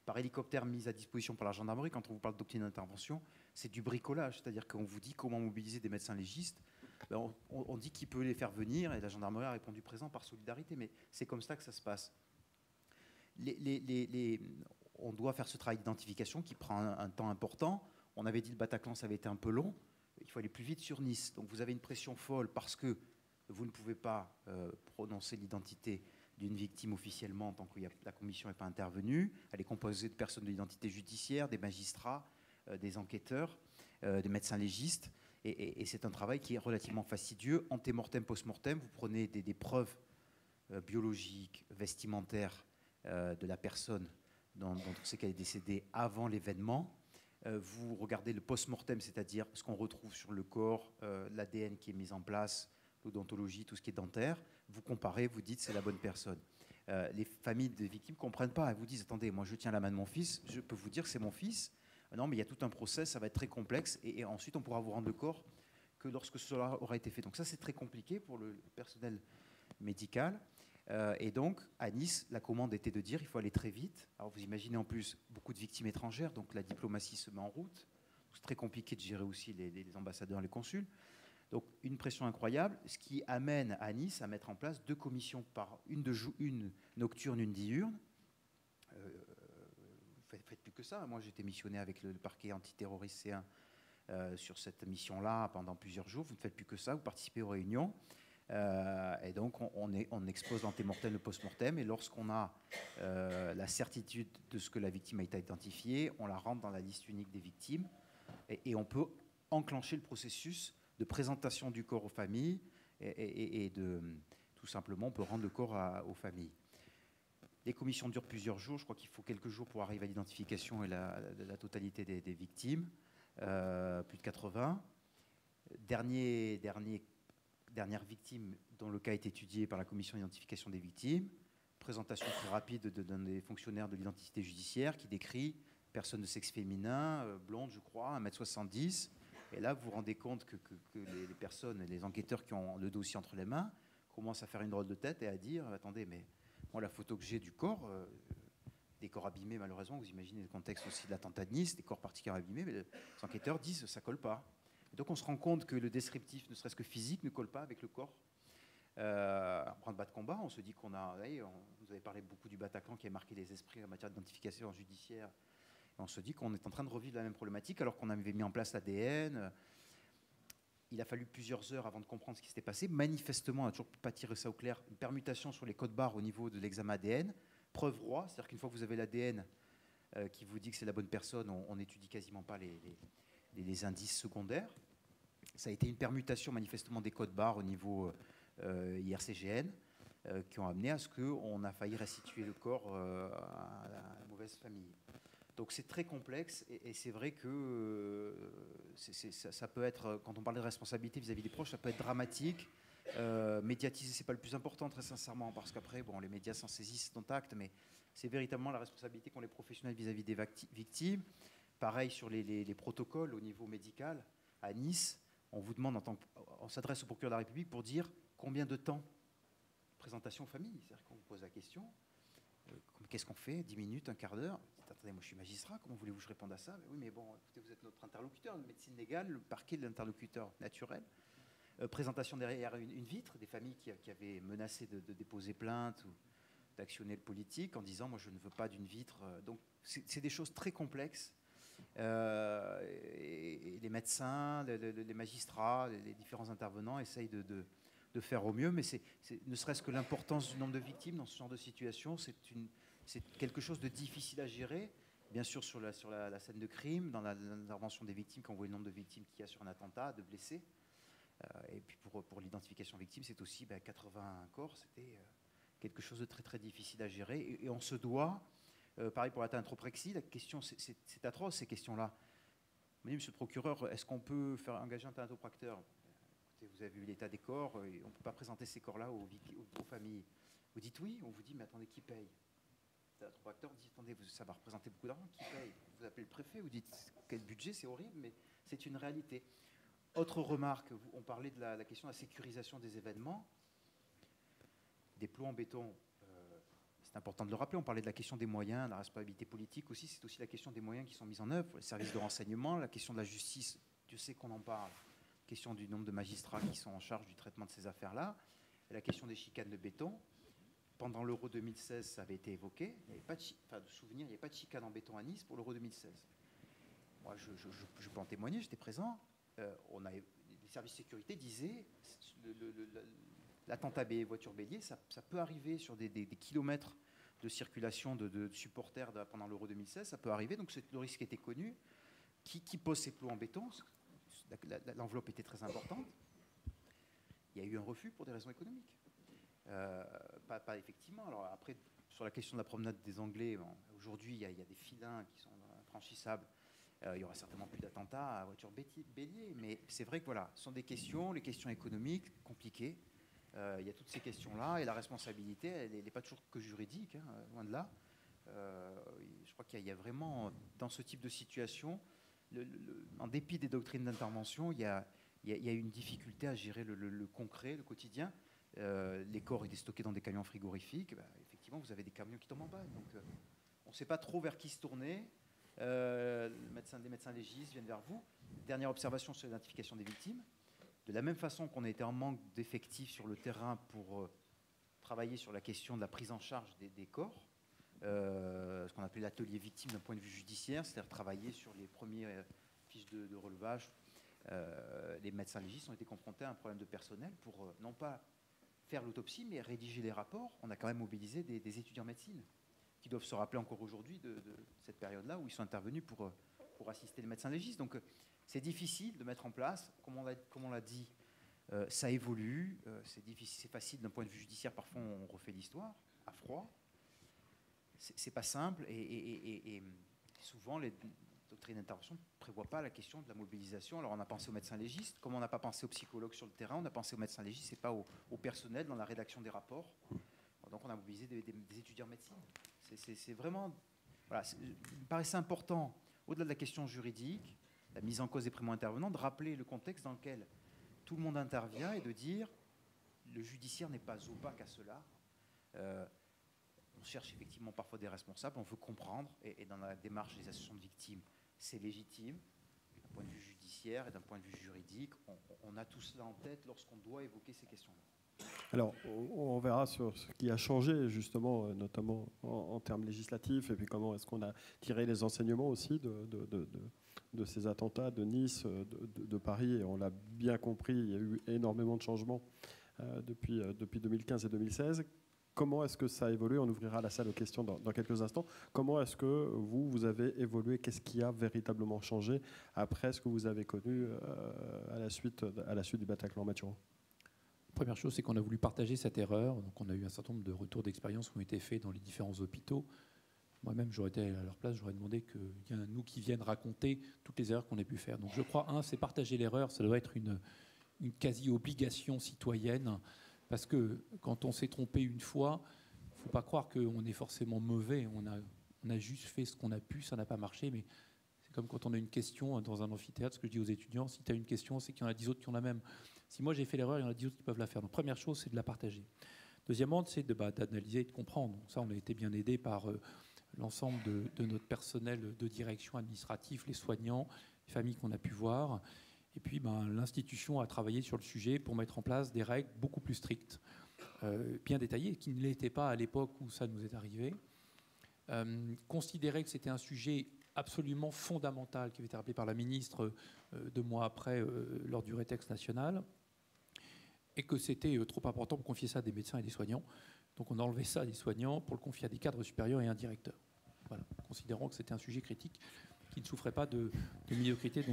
par hélicoptère mis à disposition par la gendarmerie. Quand on vous parle de doctrine d'intervention, c'est du bricolage, c'est-à-dire qu'on vous dit comment mobiliser des médecins légistes. Ben, on dit qui peut les faire venir, et la gendarmerie a répondu présent par solidarité, mais c'est comme ça que ça se passe. On doit faire ce travail d'identification qui prend un temps important. On avait dit le Bataclan, ça avait été un peu long. Il faut aller plus vite sur Nice. Donc vous avez une pression folle parce que vous ne pouvez pas prononcer l'identité d'une victime officiellement tant que la commission n'est pas intervenue. Elle est composée de personnes de l'identité judiciaire, des magistrats, des enquêteurs, des médecins légistes. Et c'est un travail qui est relativement fastidieux. Antémortem, post-mortem, vous prenez des preuves biologiques, vestimentaires de la personne dont on sait qu'elle est décédée avant l'événement. Vous regardez le post-mortem, c'est-à-dire ce qu'on retrouve sur le corps, l'ADN qui est mis en place, l'odontologie, tout ce qui est dentaire. Vous comparez, vous dites c'est la bonne personne. Les familles des victimes ne comprennent pas. Elles vous disent attendez, moi je tiens la main de mon fils, je peux vous dire que c'est mon fils. Non, mais il y a tout un process, ça va être très complexe, et ensuite on pourra vous rendre le corps que lorsque cela aura été fait. Donc ça c'est très compliqué pour le personnel médical. Et donc à Nice, la commande était de dire il faut aller très vite. Alors vous imaginez en plus beaucoup de victimes étrangères, donc la diplomatie se met en route. C'est très compliqué de gérer aussi les ambassadeurs, les consuls. Donc une pression incroyable, ce qui amène à Nice à mettre en place 2 commissions une nocturne, une diurne. Faites plus que ça. Moi, j'étais missionné avec le parquet antiterroriste C1 sur cette mission-là pendant plusieurs jours. Vous ne faites plus que ça, vous participez aux réunions. Et donc, on expose l'antémortem, le post-mortem. Et lorsqu'on a la certitude de ce que la victime a été identifiée, on la rentre dans la liste unique des victimes. Et on peut enclencher le processus de présentation du corps aux familles et tout simplement, on peut rendre le corps aux familles. Les commissions durent plusieurs jours. Je crois qu'il faut quelques jours pour arriver à l'identification et la totalité des victimes. Plus de 80. Dernière victime dont le cas est étudié par la commission d'identification des victimes. Présentation très rapide d'un des fonctionnaires de l'identité judiciaire qui décrit personne de sexe féminin, blonde, je crois, 1m70. Et là, vous vous rendez compte que les personnes, les enquêteurs qui ont le dossier entre les mains, commencent à faire une drôle de tête et à dire attendez, mais moi, la photo que j'ai du corps, des corps abîmés, malheureusement, vous imaginez le contexte aussi de l'attentat de Nice, des corps particulièrement abîmés, mais les enquêteurs disent ça colle pas. Et donc, on se rend compte que le descriptif, ne serait-ce que physique, ne colle pas avec le corps. Après un bas de combat, on se dit qu'on a. Vous avez parlé beaucoup du Bataclan qui a marqué les esprits en matière d'identification judiciaire. Et on se dit qu'on est en train de revivre la même problématique alors qu'on avait mis en place l'ADN. Il a fallu plusieurs heures avant de comprendre ce qui s'était passé. Manifestement, on n'a toujours pas tiré ça au clair. Une permutation sur les codes barres au niveau de l'examen ADN. Preuve roi, c'est-à-dire qu'une fois que vous avez l'ADN qui vous dit que c'est la bonne personne, on n'étudie quasiment pas les indices secondaires. Ça a été une permutation manifestement des codes barres au niveau IRCGN qui ont amené à ce qu'on a failli restituer le corps à la mauvaise famille. Donc c'est très complexe et c'est vrai que ça peut être, quand on parle de responsabilité vis-à-vis des proches, ça peut être dramatique. Médiatiser, c'est pas le plus important, très sincèrement, parce qu'après, bon, les médias s'en saisissent, dont acte, mais c'est véritablement la responsabilité qu'ont les professionnels vis-à-vis des victimes. Pareil sur les protocoles au niveau médical. À Nice, on vous demande, on s'adresse au procureur de la République pour dire combien de temps présentation aux familles. C'est-à-dire qu'on vous pose la question. Qu'est-ce qu'on fait 10 minutes, un quart d'heure? Attendez, moi je suis magistrat, comment voulez-vous que je réponde à ça? Oui, mais bon, écoutez, vous êtes notre interlocuteur, la médecine légale, le parquet de l'interlocuteur naturel. Présentation derrière une vitre, des familles qui avaient menacé de déposer plainte ou d'actionner le politique en disant moi je ne veux pas d'une vitre. Donc c'est des choses très complexes. Et les médecins, les magistrats, les différents intervenants essayent de faire au mieux, mais ne serait-ce que l'importance du nombre de victimes dans ce genre de situation, c'est quelque chose de difficile à gérer. Bien sûr, sur la scène de crime, dans l'intervention des victimes, quand on voit le nombre de victimes qu'il y a sur un attentat, de blessés. Et puis pour l'identification victime, c'est aussi 81 corps, c'était quelque chose de très très difficile à gérer. Et on se doit, pareil pour la thanatopraxie, la question, c'est atroce ces questions-là. Vous me dites, monsieur le procureur, est-ce qu'on peut faire engager un thanatopracteur? Écoutez, vous avez vu l'état des corps, et on ne peut pas présenter ces corps-là aux familles. Vous dites oui, on vous dit, mais attendez, qui paye? Le thanatopracteur dit, attendez, ça va représenter beaucoup d'argent, qui paye? Vous appelez le préfet, vous dites, quel budget, c'est horrible, mais c'est une réalité. Autre remarque, on parlait de la question de la sécurisation des événements. Des plots en béton, c'est important de le rappeler, on parlait de la question des moyens, la responsabilité politique aussi, c'est aussi la question des moyens qui sont mis en œuvre, les services de renseignement, la question de la justice, Dieu sait qu'on en parle, la question du nombre de magistrats qui sont en charge du traitement de ces affaires-là, et la question des chicanes de béton. Pendant l'Euro 2016, ça avait été évoqué, il n'y avait pas de souvenir, il n'y avait pas de chicane en béton à Nice pour l'Euro 2016. Moi, je peux en témoigner, j'étais présent. Les services de sécurité disaient l'attentat voiture bélier, ça peut arriver sur des kilomètres de circulation de supporters pendant l'Euro 2016, ça peut arriver, donc le risque était connu. Qui pose ces plots en béton? L'enveloppe était très importante. Il y a eu un refus pour des raisons économiques. Pas effectivement. Alors après, sur la question de la promenade des Anglais, aujourd'hui, il y a des filins qui sont infranchissables. Il n'y aura certainement plus d'attentats à voiture bélier, mais c'est vrai que voilà, ce sont des questions, les questions économiques compliquées. Il y a toutes ces questions-là, et la responsabilité, elle n'est pas toujours que juridique, hein, loin de là. Je crois qu'il y a vraiment, dans ce type de situation, en dépit des doctrines d'intervention, il y a une difficulté à gérer le concret, le quotidien. Les corps étaient stockés dans des camions frigorifiques. Effectivement, vous avez des camions qui tombent en panne. Donc, on ne sait pas trop vers qui se tourner. Les médecins légistes viennent vers vous. Dernière observation sur l'identification des victimes. De la même façon qu'on a été en manque d'effectifs sur le terrain pour travailler sur la question de la prise en charge des corps, ce qu'on appelait l'atelier victime d'un point de vue judiciaire, c'est-à-dire travailler sur les premières fiches de relevage, les médecins légistes ont été confrontés à un problème de personnel pour non pas faire l'autopsie, mais rédiger les rapports. On a quand même mobilisé des étudiants en médecine qui doivent se rappeler encore aujourd'hui de cette période-là où ils sont intervenus pour assister les médecins légistes. Donc c'est difficile de mettre en place, comme on l'a dit, ça évolue, c'est facile d'un point de vue judiciaire, parfois on refait l'histoire à froid. C'est pas simple et souvent les doctrines d'intervention ne prévoient pas la question de la mobilisation. Alors on a pensé aux médecins légistes, comme on n'a pas pensé aux psychologues sur le terrain, on a pensé aux médecins légistes, c'est pas au personnel dans la rédaction des rapports. Donc on a mobilisé des étudiants en médecine. C'est vraiment, voilà, il me paraissait important, au-delà de la question juridique, la mise en cause des primo-intervenants, de rappeler le contexte dans lequel tout le monde intervient et de dire le judiciaire n'est pas opaque à cela. On cherche effectivement parfois des responsables, on veut comprendre, et dans la démarche des associations de victimes, c'est légitime, d'un point de vue judiciaire et d'un point de vue juridique, on a tout cela en tête lorsqu'on doit évoquer ces questions-là. Alors, on verra sur ce qui a changé, justement, notamment en termes législatifs, et puis comment est-ce qu'on a tiré les enseignements aussi de ces attentats de Nice, de Paris. Et on l'a bien compris, il y a eu énormément de changements depuis 2015 et 2016. Comment est-ce que ça a évolué? On ouvrira la salle aux questions dans quelques instants. Comment est-ce que vous avez évolué? Qu'est-ce qui a véritablement changé après ce que vous avez connu à la suite du Bataclan, Mathureau? Première chose, c'est qu'on a voulu partager cette erreur. Donc, on a eu un certain nombre de retours d'expérience qui ont été faits dans les différents hôpitaux. Moi-même, j'aurais été à leur place, j'aurais demandé qu'il y ait un nous qui vienne raconter toutes les erreurs qu'on ait pu faire. Donc, je crois, c'est partager l'erreur. Ça doit être une quasi-obligation citoyenne. Parce que quand on s'est trompé une fois, il ne faut pas croire qu'on est forcément mauvais. On a juste fait ce qu'on a pu, ça n'a pas marché. Mais c'est comme quand on a une question dans un amphithéâtre, ce que je dis aux étudiants, si tu as une question, c'est qu'il y en a 10 autres qui ont la même. Si moi j'ai fait l'erreur, il y en a 10 autres qui peuvent la faire. Donc première chose, c'est de la partager. Deuxièmement, c'est d'analyser et de comprendre. Donc ça, on a été bien aidé par l'ensemble de notre personnel de direction administrative, les soignants, les familles qu'on a pu voir. Et puis l'institution a travaillé sur le sujet pour mettre en place des règles beaucoup plus strictes, bien détaillées, qui ne l'étaient pas à l'époque où ça nous est arrivé. considérait que c'était un sujet absolument fondamental qui avait été rappelé par la ministre 2 mois après lors du rétexte national, et que c'était trop important pour confier ça à des médecins et des soignants. Donc on a enlevé ça des soignants pour le confier à des cadres supérieurs et un directeur. Voilà, considérant que c'était un sujet critique qui ne souffrait pas de médiocrité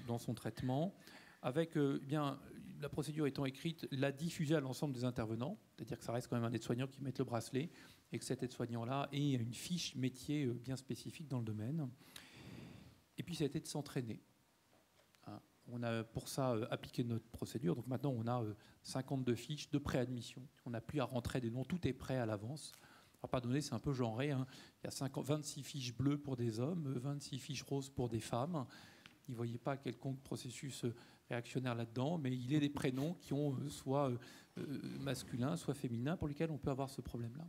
dans son traitement, avec bien la procédure étant écrite, la diffuser à l'ensemble des intervenants, c'est-à-dire que ça reste quand même un aide-soignant qui met le bracelet, et que cet aide-soignant-là ait une fiche métier bien spécifique dans le domaine. Et puis ça a été de s'entraîner. On a pour ça appliqué notre procédure. Donc maintenant, on a 52 fiches de préadmission. On n'a plus à rentrer des noms, tout est prêt à l'avance. Alors, pardonnez, c'est un peu genré. Hein. Il y a 26 fiches bleues pour des hommes, 26 fiches roses pour des femmes. N'y voyez pas quelconque processus réactionnaire là-dedans, mais il est des prénoms qui ont soit masculin, soit féminin, pour lesquels on peut avoir ce problème-là.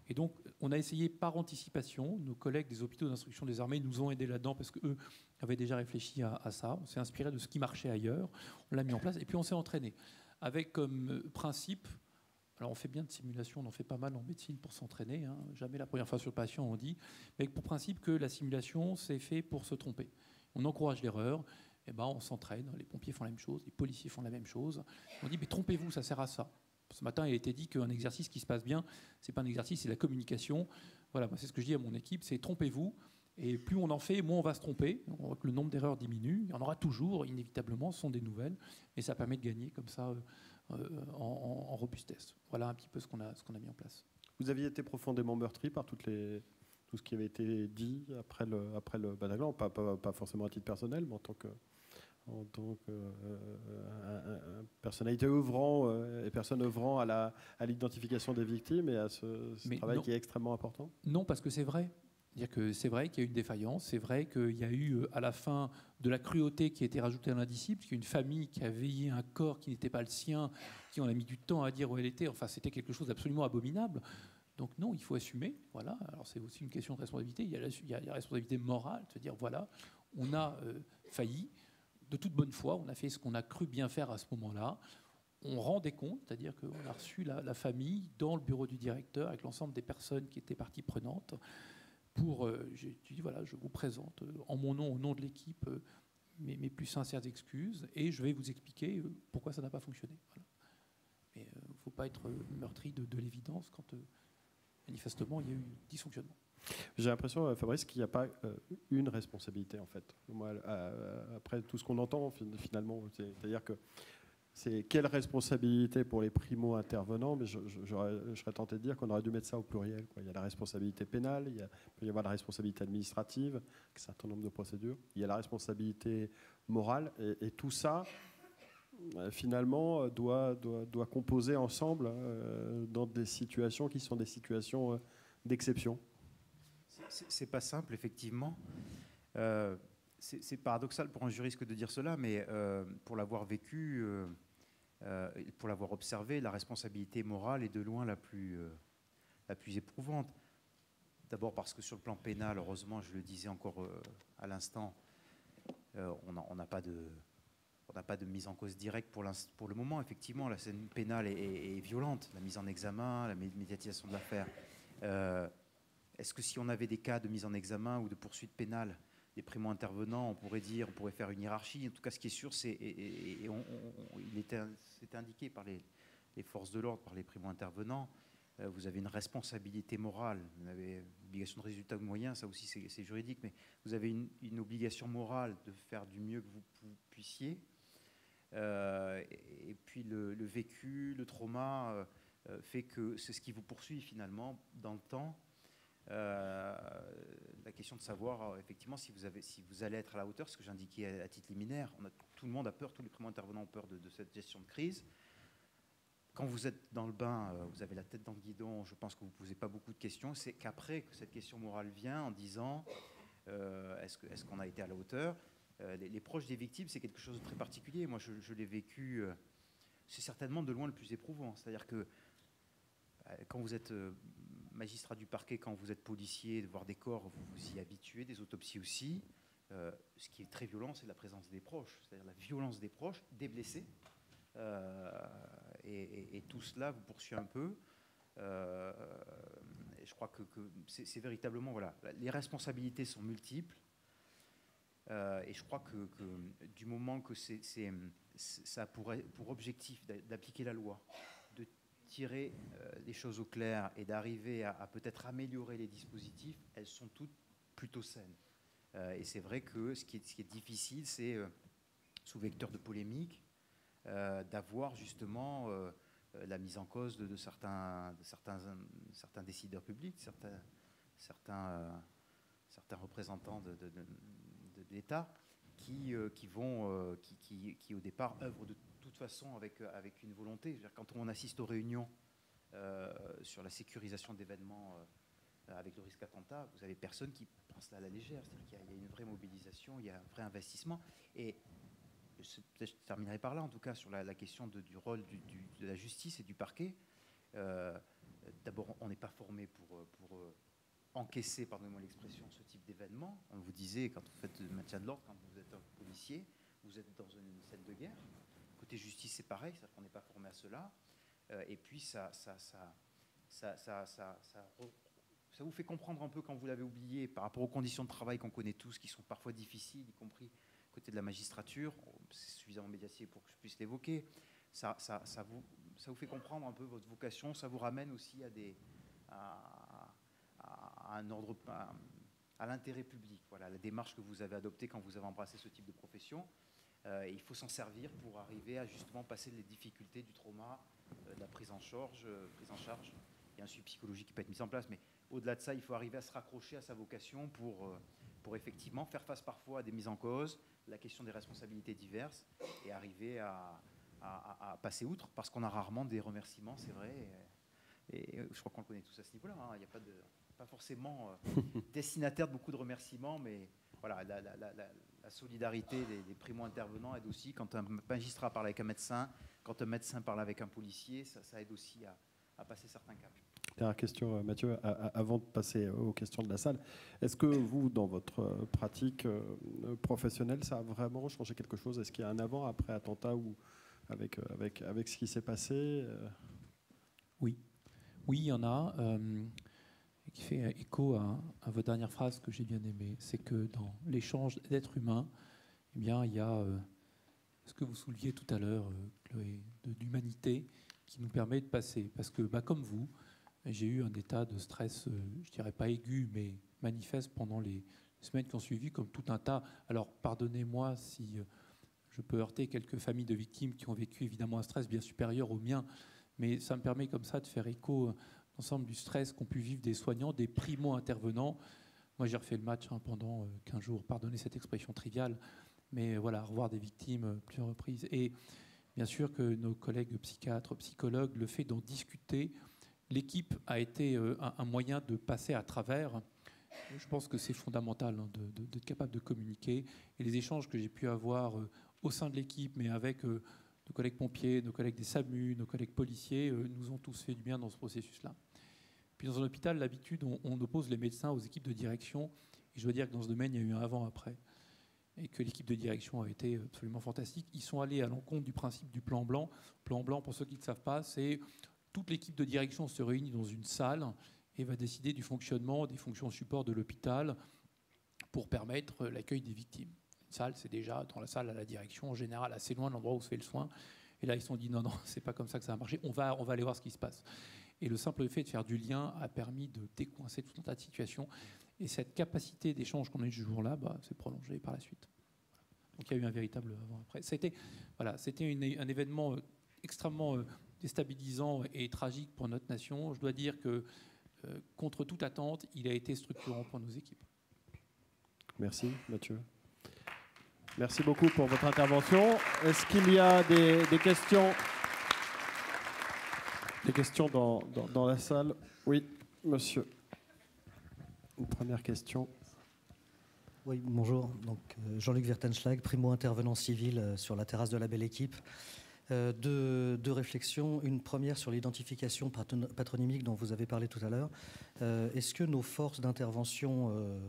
Et donc, on a essayé par anticipation. Nos collègues des hôpitaux d'instruction des armées nous ont aidés là-dedans parce qu'eux avaient déjà réfléchi à ça. On s'est inspiré de ce qui marchait ailleurs. On l'a mis en place et puis on s'est entraîné. Avec comme principe, alors on fait bien de simulation, on en fait pas mal en médecine pour s'entraîner. Hein. Jamais la première fois sur le patient, on dit. Mais pour principe que la simulation, c'est fait pour se tromper. On encourage l'erreur. Et ben, on s'entraîne. Les pompiers font la même chose, les policiers font la même chose. On dit, mais trompez-vous, ça sert à ça. Ce matin, il a été dit qu'un exercice qui se passe bien, c'est pas un exercice, c'est la communication. Voilà, c'est ce que je dis à mon équipe, c'est trompez-vous. Et plus on en fait, moins on va se tromper. On voit que le nombre d'erreurs diminue. Il y en aura toujours, inévitablement, ce sont des nouvelles. Et ça permet de gagner comme ça en robustesse. Voilà un petit peu ce qu'on a mis en place. Vous aviez été profondément meurtri par tout ce qui avait été dit après le Bataclan, pas forcément à titre personnel, mais en tant que personnalité œuvrant et personne œuvrant à l'identification des victimes et à ce travail qui est extrêmement important. Non, parce que c'est vrai. C'est-à-dire que c'est vrai qu'il y a eu une défaillance, c'est vrai qu'il y a eu à la fin de la cruauté qui a été rajoutée à l'indicible, parce qu'il y a une famille qui a veillé un corps qui n'était pas le sien, qui on a mis du temps à dire où elle était, enfin c'était quelque chose d'absolument abominable. Donc non, il faut assumer, voilà. Alors c'est aussi une question de responsabilité, il y a la responsabilité morale, de se dire voilà, on a failli, de toute bonne foi, on a fait ce qu'on a cru bien faire à ce moment-là. On rend des comptes, c'est-à-dire qu'on a reçu la famille dans le bureau du directeur avec l'ensemble des personnes qui étaient parties prenantes pour, j'ai dit, voilà, je vous présente en mon nom, au nom de l'équipe, mes plus sincères excuses et je vais vous expliquer pourquoi ça n'a pas fonctionné. Voilà. Mais il ne faut pas être meurtri de l'évidence quand manifestement il y a eu dysfonctionnement. J'ai l'impression, Fabrice, qu'il n'y a pas une responsabilité, en fait. Moi, après tout ce qu'on entend, finalement, c'est-à-dire que c'est quelle responsabilité pour les primo-intervenants, mais je serais tenté de dire qu'on aurait dû mettre ça au pluriel, quoi. Il y a la responsabilité pénale, il peut y avoir la responsabilité administrative, un certain nombre de procédures, il y a la responsabilité morale, et tout ça, finalement, doit composer ensemble dans des situations qui sont des situations d'exception. C'est pas simple, effectivement. C'est paradoxal pour un juriste que de dire cela, mais pour l'avoir vécu, pour l'avoir observé, la responsabilité morale est de loin la plus éprouvante. D'abord parce que sur le plan pénal, heureusement, je le disais encore à l'instant, on n'a pas de mise en cause directe pour le moment. Effectivement, la scène pénale est violente, la mise en examen, la médiatisation de l'affaire. Est-ce que si on avait des cas de mise en examen ou de poursuite pénale des primo-intervenants, on pourrait faire une hiérarchie? En tout cas, ce qui est sûr, c'était indiqué par les forces de l'ordre, par les primo-intervenants, vous avez une responsabilité morale, vous avez une obligation de résultat ou de moyens, ça aussi c'est juridique, mais vous avez une obligation morale de faire du mieux que vous puissiez. Et puis le vécu, le trauma fait que c'est ce qui vous poursuit finalement dans le temps. La question de savoir effectivement si vous allez être à la hauteur, ce que j'indiquais à titre liminaire, tout le monde a peur, tous les primo-intervenants ont peur de cette gestion de crise. Quand vous êtes dans le bain, vous avez la tête dans le guidon, je pense que vous ne posez pas beaucoup de questions. C'est qu'après que cette question morale vient en disant est-ce qu'on a été à la hauteur? Les proches des victimes, c'est quelque chose de très particulier. Moi, je l'ai vécu, c'est certainement de loin le plus éprouvant. C'est-à-dire que quand vous êtes magistrat du parquet, quand vous êtes policier, de voir des corps, vous vous y habituez, des autopsies aussi. Ce qui est très violent, c'est la présence des proches, c'est-à-dire la violence des proches, des blessés. Et tout cela vous poursuit un peu. Et je crois que c'est véritablement, voilà, les responsabilités sont multiples. Et je crois que du moment que ça a pour objectif d'appliquer la loi, de tirer les choses au clair et d'arriver à peut-être améliorer les dispositifs, elles sont toutes plutôt saines. Et c'est vrai que ce qui est difficile, c'est, sous vecteur de polémique, d'avoir justement la mise en cause de certains décideurs publics, certains représentants de l'État qui au départ œuvrent de toute façon avec une volonté. Quand on assiste aux réunions sur la sécurisation d'événements avec le risque attentat, vous avez personne qui prend cela à la légère. C'est-à-dire qu'il y a une vraie mobilisation, il y a un vrai investissement. Et je terminerai par là, en tout cas, sur la question du rôle de la justice et du parquet. D'abord, on n'est pas formé pour encaisser, pardonnez-moi l'expression, ce type d'événement. On vous disait, quand vous faites le maintien de l'ordre, quand vous êtes un policier, vous êtes dans une scène de guerre. Côté justice, c'est pareil, c'est-à-dire qu'on n'est pas formé à cela. Et puis, ça vous fait comprendre un peu, quand vous l'avez oublié, par rapport aux conditions de travail qu'on connaît tous, qui sont parfois difficiles, y compris côté de la magistrature. C'est suffisamment médiatisé pour que je puisse l'évoquer. Ça vous fait comprendre un peu votre vocation. Ça vous ramène aussi à l'intérêt public. Voilà, la démarche que vous avez adoptée quand vous avez embrassé ce type de profession. Et il faut s'en servir pour arriver à justement passer les difficultés du trauma, de la prise en charge. Il y a un suivi psychologique qui peut être mis en place, mais au-delà de ça, il faut arriver à se raccrocher à sa vocation pour effectivement faire face parfois à des mises en cause, la question des responsabilités diverses, et arriver à passer outre, parce qu'on a rarement des remerciements, c'est vrai. Et je crois qu'on le connaît tous à ce niveau-là. Hein. Il n'y a pas forcément destinataire de beaucoup de remerciements, mais voilà, la solidarité des primo-intervenants aide aussi. Quand un magistrat parle avec un médecin, quand un médecin parle avec un policier, ça aide aussi à passer certains caps. Dernière question, Mathieu, avant de passer aux questions de la salle. Est-ce que vous, dans votre pratique professionnelle, ça a vraiment changé quelque chose? Est-ce qu'il y a un avant-après attentat ou avec ce qui s'est passé? Oui, il y en a. Qui fait écho à votre dernière phrase que j'ai bien aimée. C'est que dans l'échange d'êtres humains, eh bien, il y a ce que vous souleviez tout à l'heure, Chloé, d'humanité qui nous permet de passer. Parce que, comme vous, j'ai eu un état de stress, je dirais pas aigu, mais manifeste pendant les semaines qui ont suivi, comme tout un tas. Alors, pardonnez-moi si je peux heurter quelques familles de victimes qui ont vécu évidemment un stress bien supérieur au mien, mais ça me permet comme ça de faire écho l'ensemble du stress qu'ont pu vivre des soignants, des primo-intervenants. Moi, j'ai refait le match pendant 15 jours, pardonnez cette expression triviale, mais voilà, revoir des victimes plusieurs reprises. Et bien sûr que nos collègues psychiatres, psychologues, le fait d'en discuter, l'équipe a été un moyen de passer à travers. Je pense que c'est fondamental d'être capable de communiquer. Et les échanges que j'ai pu avoir au sein de l'équipe, mais avec nos collègues pompiers, nos collègues des SAMU, nos collègues policiers, nous ont tous fait du bien dans ce processus-là. Puis dans un hôpital, l'habitude, on oppose les médecins aux équipes de direction. Et je dois dire que dans ce domaine, il y a eu un avant-après. Et que l'équipe de direction a été absolument fantastique. Ils sont allés à l'encontre du principe du plan blanc. Plan blanc, pour ceux qui ne savent pas, c'est toute l'équipe de direction se réunit dans une salle et va décider du fonctionnement des fonctions support de l'hôpital pour permettre l'accueil des victimes. Une salle, c'est déjà dans la salle à la direction, en général assez loin de l'endroit où se fait le soin. Et là, ils se sont dit non, c'est pas comme ça que ça va marcher. On va aller voir ce qui se passe. Et le simple fait de faire du lien a permis de décoincer tout un tas de situations. Et cette capacité d'échange qu'on a eu ce jour-là, s'est prolongée par la suite. Donc il y a eu un véritable avant-après. C'était un événement extrêmement déstabilisant et tragique pour notre nation. Je dois dire que, contre toute attente, il a été structurant pour nos équipes. Merci, Mathieu. Merci beaucoup pour votre intervention. Est-ce qu'il y a des questions? Des questions dans la salle? Oui, monsieur. Une première question. Oui, bonjour. Donc, Jean-Luc Vertenschlag, primo-intervenant civil sur la terrasse de la Belle Équipe. Deux réflexions. Une première sur l'identification patronymique dont vous avez parlé tout à l'heure. Est-ce que nos forces d'intervention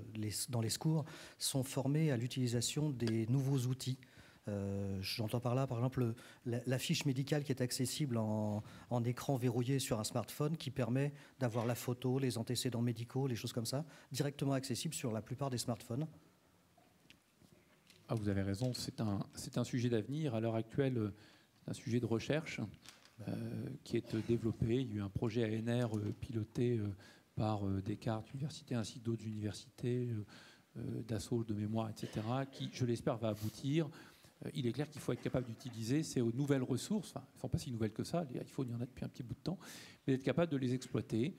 dans les secours sont formées à l'utilisation des nouveaux outils J'entends par là, par exemple, la fiche médicale qui est accessible en écran verrouillé sur un smartphone, qui permet d'avoir la photo, les antécédents médicaux, les choses comme ça, directement accessible sur la plupart des smartphones. Ah, vous avez raison, c'est un sujet d'avenir. À l'heure actuelle, un sujet de recherche qui est développé. Il y a eu un projet ANR piloté par Descartes Université ainsi que d'autres universités, Dassault de mémoire, etc., qui, je l'espère, va aboutir. Il est clair qu'il faut être capable d'utiliser ces nouvelles ressources, enfin, elles ne sont pas si nouvelles que ça, les iPhones, il y en a depuis un petit bout de temps, mais d'être capable de les exploiter.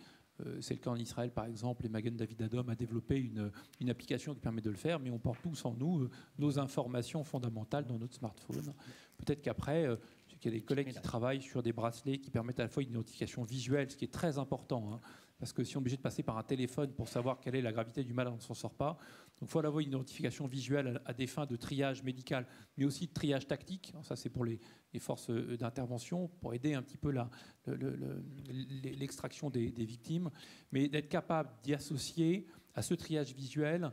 C'est le cas en Israël, par exemple, et Magen David Adom a développé une application qui permet de le faire, mais on porte tous en nous nos informations fondamentales dans notre smartphone. Peut-être qu'après, je sais qu'il y a des collègues qui travaillent sur des bracelets qui permettent à la fois une identification visuelle, ce qui est très important, hein, parce que si on est obligé de passer par un téléphone pour savoir quelle est la gravité du mal, on ne s'en sort pas. Donc il faut à la fois une identification visuelle à des fins de triage médical, mais aussi de triage tactique. Alors ça, c'est pour les forces d'intervention, pour aider un petit peu l'extraction des victimes, mais d'être capable d'y associer à ce triage visuel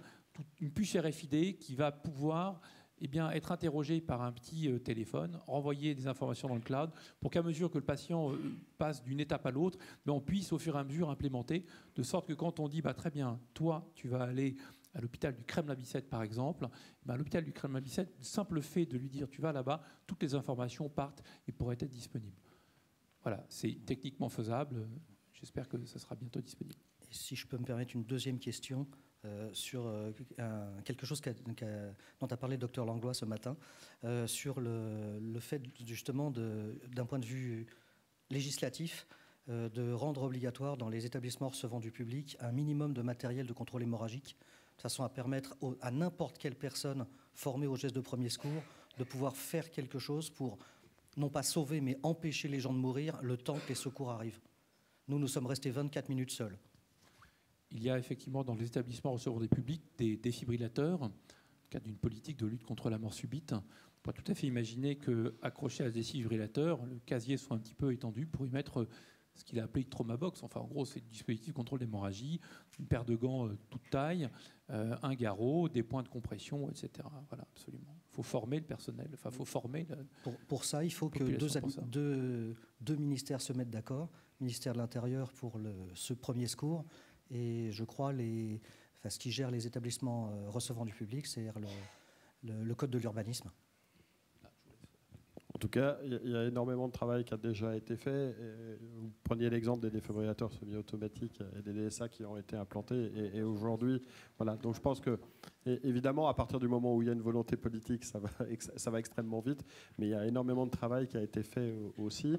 une puce RFID qui va pouvoir être interrogé par un petit téléphone, renvoyer des informations dans le cloud, pour qu'à mesure que le patient passe d'une étape à l'autre, on puisse au fur et à mesure implémenter, de sorte que quand on dit très bien, toi, tu vas aller à l'hôpital du Kremlin-Bicêtre, par exemple, à l'hôpital du Kremlin-Bicêtre, le simple fait de lui dire tu vas là-bas, toutes les informations partent et pourraient être disponibles. Voilà, c'est techniquement faisable. J'espère que ça sera bientôt disponible. Et si je peux me permettre une deuxième question sur quelque chose dont a parlé le docteur Langlois ce matin, sur le fait justement d'un point de vue législatif, de rendre obligatoire dans les établissements recevant du public un minimum de matériel de contrôle hémorragique, de façon à permettre à n'importe quelle personne formée aux gestes de premier secours de pouvoir faire quelque chose pour, non pas sauver, mais empêcher les gens de mourir le temps que les secours arrivent. Nous sommes restés 24 minutes seuls. Il y a effectivement dans les établissements recevant des publics des défibrillateurs, dans le cadre d'une politique de lutte contre la mort subite. On peut tout à fait imaginer qu'accroché à ce défibrillateur, le casier soit un petit peu étendu pour y mettre ce qu'il a appelé trauma box. Enfin, en gros, c'est le dispositif de contrôle d'hémorragie, une paire de gants toute taille, un garrot, des points de compression, etc. Voilà, absolument. Il faut former le personnel. Enfin, il faut former pour ça, il faut que deux ministères se mettent d'accord. Le ministère de l'Intérieur pour ce premier secours et je crois ce qui gère les établissements recevant du public, c'est le code de l'urbanisme. En tout cas, il y a énormément de travail qui a déjà été fait. Vous preniez l'exemple des défibrillateurs semi-automatiques et des DSA qui ont été implantés. Et aujourd'hui, voilà. Donc je pense que, évidemment, à partir du moment où il y a une volonté politique, ça va extrêmement vite. Mais il y a énormément de travail qui a été fait aussi.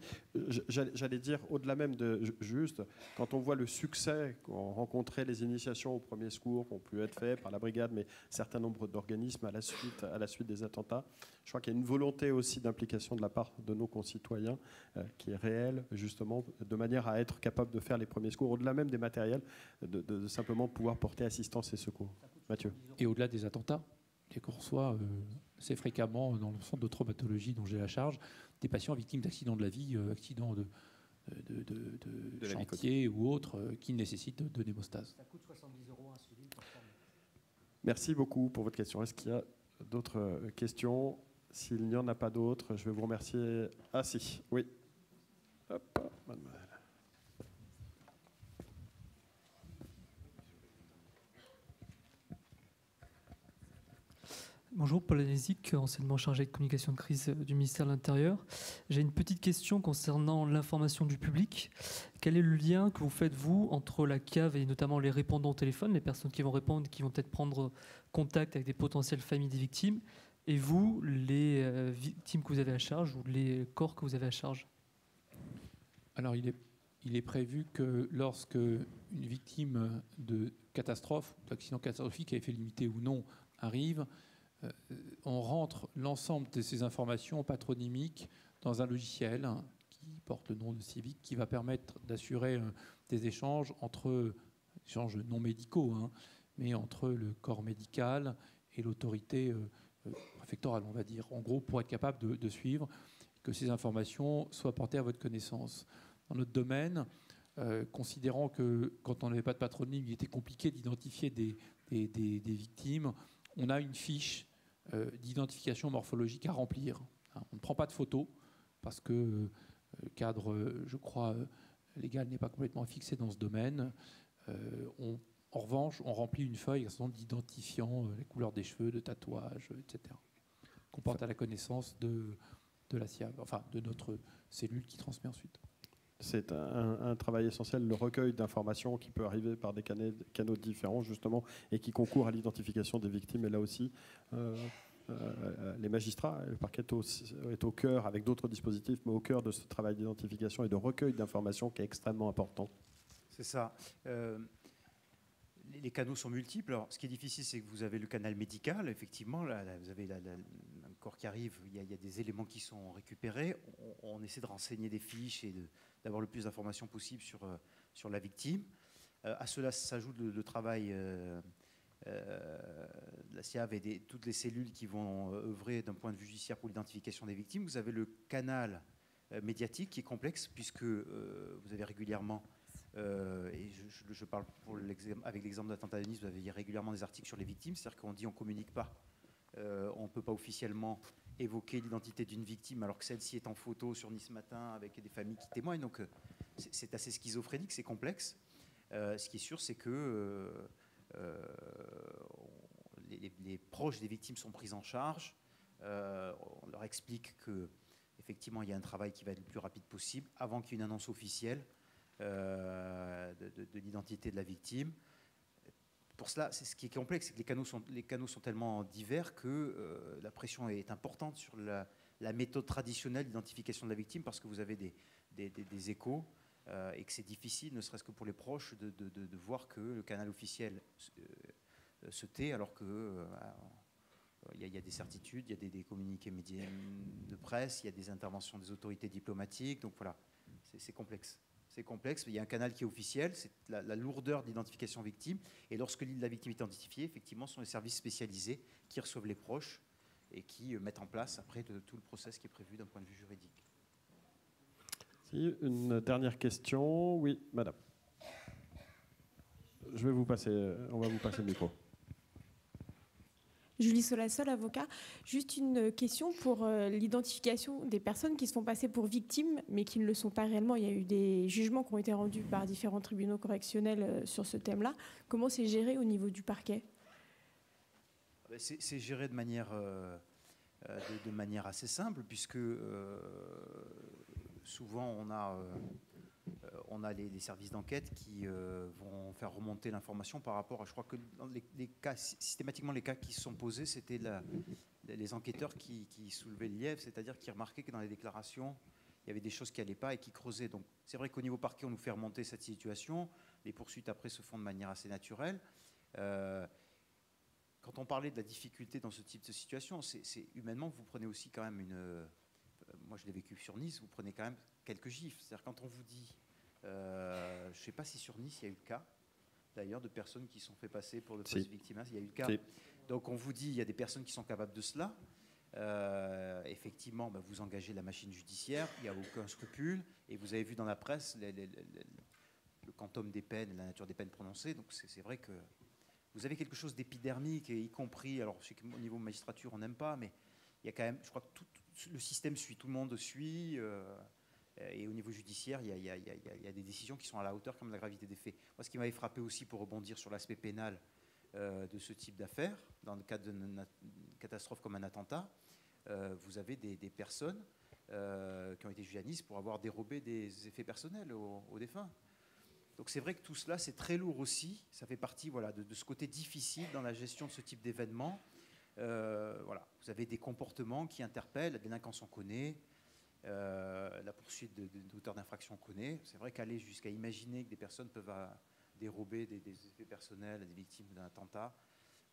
J'allais dire, au-delà même de juste, quand on voit le succès qu'ont rencontré les initiations au premier secours, qui ont pu être faits par la brigade, mais un certain nombre d'organismes à la suite des attentats, je crois qu'il y a une volonté aussi d'implication de la part de nos concitoyens qui est réelle, justement, de manière à être capable de faire les premiers secours, au-delà même des matériels, de simplement pouvoir porter assistance et secours. Mathieu. Et au-delà des attentats, qu'on reçoit assez fréquemment dans le centre de traumatologie dont j'ai la charge, des patients victimes d'accidents de la vie, accidents de chantier ou autres, qui nécessitent de l'hémostase. Ça coûte 70 € un civil par forme. Merci beaucoup pour votre question. Est-ce qu'il y a d'autres questions ? S'il n'y en a pas d'autres, je vais vous remercier. Ah si, oui. Hop, mademoiselle. Bonjour, Paul Anésic, enseignement chargé de communication de crise du ministère de l'Intérieur. J'ai une petite question concernant l'information du public. Quel est le lien que vous faites, vous, entre la CAV et notamment les répondants au téléphone, les personnes qui vont répondre, qui vont peut-être prendre contact avec des potentielles familles des victimes, et vous, les victimes que vous avez à charge ou les corps que vous avez à charge? Alors, il est prévu que lorsque une victime de catastrophe, d'accident catastrophique, à effet limité ou non, arrive, on rentre l'ensemble de ces informations patronymiques dans un logiciel qui porte le nom de Civic, qui va permettre d'assurer des échanges échanges non médicaux, mais entre le corps médical et l'autorité préfectorale, on va dire, en gros, pour être capable de suivre, que ces informations soient portées à votre connaissance. Dans notre domaine, considérant que quand on n'avait pas de patronyme, il était compliqué d'identifier des victimes, on a une fiche d'identification morphologique à remplir. Hein, on ne prend pas de photos parce que le cadre, je crois, légal n'est pas complètement fixé dans ce domaine. En revanche, on remplit une feuille d'identifiant les couleurs des cheveux, de tatouages, etc. Qu'on porte à la connaissance de la SIAV, enfin de notre cellule qui transmet ensuite. C'est un travail essentiel, le recueil d'informations qui peut arriver par des canaux différents, justement, et qui concourent à l'identification des victimes. Et là aussi, les magistrats, le parquet est au cœur, avec d'autres dispositifs, mais au cœur de ce travail d'identification et de recueil d'informations qui est extrêmement important. C'est ça. Les canaux sont multiples. Alors, ce qui est difficile, c'est que vous avez le canal médical, effectivement. Là, vous avez un corps qui arrive, il y a des éléments qui sont récupérés. On essaie de renseigner des fiches et d'avoir le plus d'informations possible sur la victime. À cela s'ajoute le travail de la SIAV et toutes les cellules qui vont œuvrer d'un point de vue judiciaire pour l'identification des victimes. Vous avez le canal médiatique qui est complexe, puisque vous avez régulièrement... et je parle avec l'exemple de l'attentat de Nice, vous avez régulièrement des articles sur les victimes, c'est-à-dire qu'on dit on ne communique pas, on ne peut pas officiellement évoquer l'identité d'une victime alors que celle-ci est en photo sur Nice Matin avec des familles qui témoignent, donc c'est assez schizophrénique, c'est complexe. Ce qui est sûr, c'est que les proches des victimes sont pris en charge, on leur explique qu'effectivement il y a un travail qui va être le plus rapide possible avant qu'il y ait une annonce officielle de l'identité de la victime. Pour cela, c'est ce qui est complexe, c'est que les canaux sont tellement divers que la pression est importante sur la méthode traditionnelle d'identification de la victime, parce que vous avez des échos et que c'est difficile, ne serait-ce que pour les proches, de voir que le canal officiel se tait, alors que il y a des certitudes, il y a des communiqués médias de presse, il y a des interventions des autorités diplomatiques, donc voilà, c'est complexe. C'est complexe, il y a un canal qui est officiel, c'est la lourdeur d'identification victime. Et lorsque la victime est identifiée, effectivement, ce sont les services spécialisés qui reçoivent les proches et qui mettent en place après tout le process qui est prévu d'un point de vue juridique. Si, une dernière question. Oui, madame. On va vous passer le micro. Julie Solassol, avocat. Juste une question pour l'identification des personnes qui se font passer pour victimes, mais qui ne le sont pas réellement. Il y a eu des jugements qui ont été rendus par différents tribunaux correctionnels sur ce thème-là. Comment c'est géré au niveau du parquet ? C'est géré de manière assez simple, puisque souvent on a les services d'enquête qui vont faire remonter l'information par rapport à, je crois que dans les cas, systématiquement les cas qui se sont posés, c'était les enquêteurs qui soulevaient le lièvre, c'est-à-dire qui remarquaient que dans les déclarations, il y avait des choses qui n'allaient pas et qui creusaient. Donc c'est vrai qu'au niveau parquet, on nous fait remonter cette situation. Les poursuites après se font de manière assez naturelle. Quand on parlait de la difficulté dans ce type de situation, c'est humainement, vous prenez aussi quand même moi je l'ai vécu sur Nice, vous prenez quand même quelques gifles. C'est-à-dire quand on vous dit... je ne sais pas si sur Nice, il y a eu le cas, d'ailleurs, de personnes qui sont fait passer pour de fausses victimes. Il y a eu le cas. Si. Donc, on vous dit, il y a des personnes qui sont capables de cela. Effectivement, vous engagez la machine judiciaire, il n'y a aucun scrupule. Et vous avez vu dans la presse le quantum des peines, la nature des peines prononcées. Donc, c'est vrai que vous avez quelque chose d'épidermique, y compris, alors je sais qu'au niveau magistrature, on n'aime pas, mais il y a quand même, je crois que tout le système suit, tout le monde suit. Et au niveau judiciaire, il y a des décisions qui sont à la hauteur comme la gravité des faits. Moi, ce qui m'avait frappé aussi, pour rebondir sur l'aspect pénal de ce type d'affaires, dans le cadre d'une catastrophe comme un attentat, vous avez des personnes qui ont été jugées à Nice pour avoir dérobé des effets personnels aux défunts. Donc c'est vrai que tout cela, c'est très lourd aussi. Ça fait partie de ce côté difficile dans la gestion de ce type d'événement. Vous avez des comportements qui interpellent, la délinquance on connaît, la poursuite d'auteurs d'infraction on connaît. C'est vrai qu'aller jusqu'à imaginer que des personnes peuvent dérober des effets personnels à des victimes d'un attentat,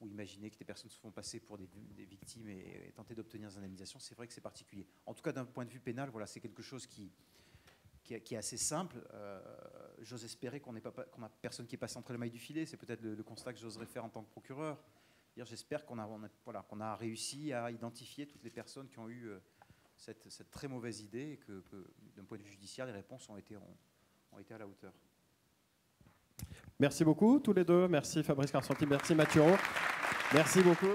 ou imaginer que des personnes se font passer pour des victimes et tenter d'obtenir des indemnisations, c'est vrai que c'est particulier. En tout cas, d'un point de vue pénal, c'est quelque chose qui est assez simple. J'ose espérer qu'on n'a personne qui est passé entre les mailles du filet. C'est peut-être le constat que j'oserais faire en tant que procureur. J'espère qu'on a réussi à identifier toutes les personnes qui ont eu cette très mauvaise idée et que d'un point de vue judiciaire, les réponses ont été à la hauteur. Merci beaucoup tous les deux. Merci Fabrice Carsanti, merci Mathureau. Merci beaucoup.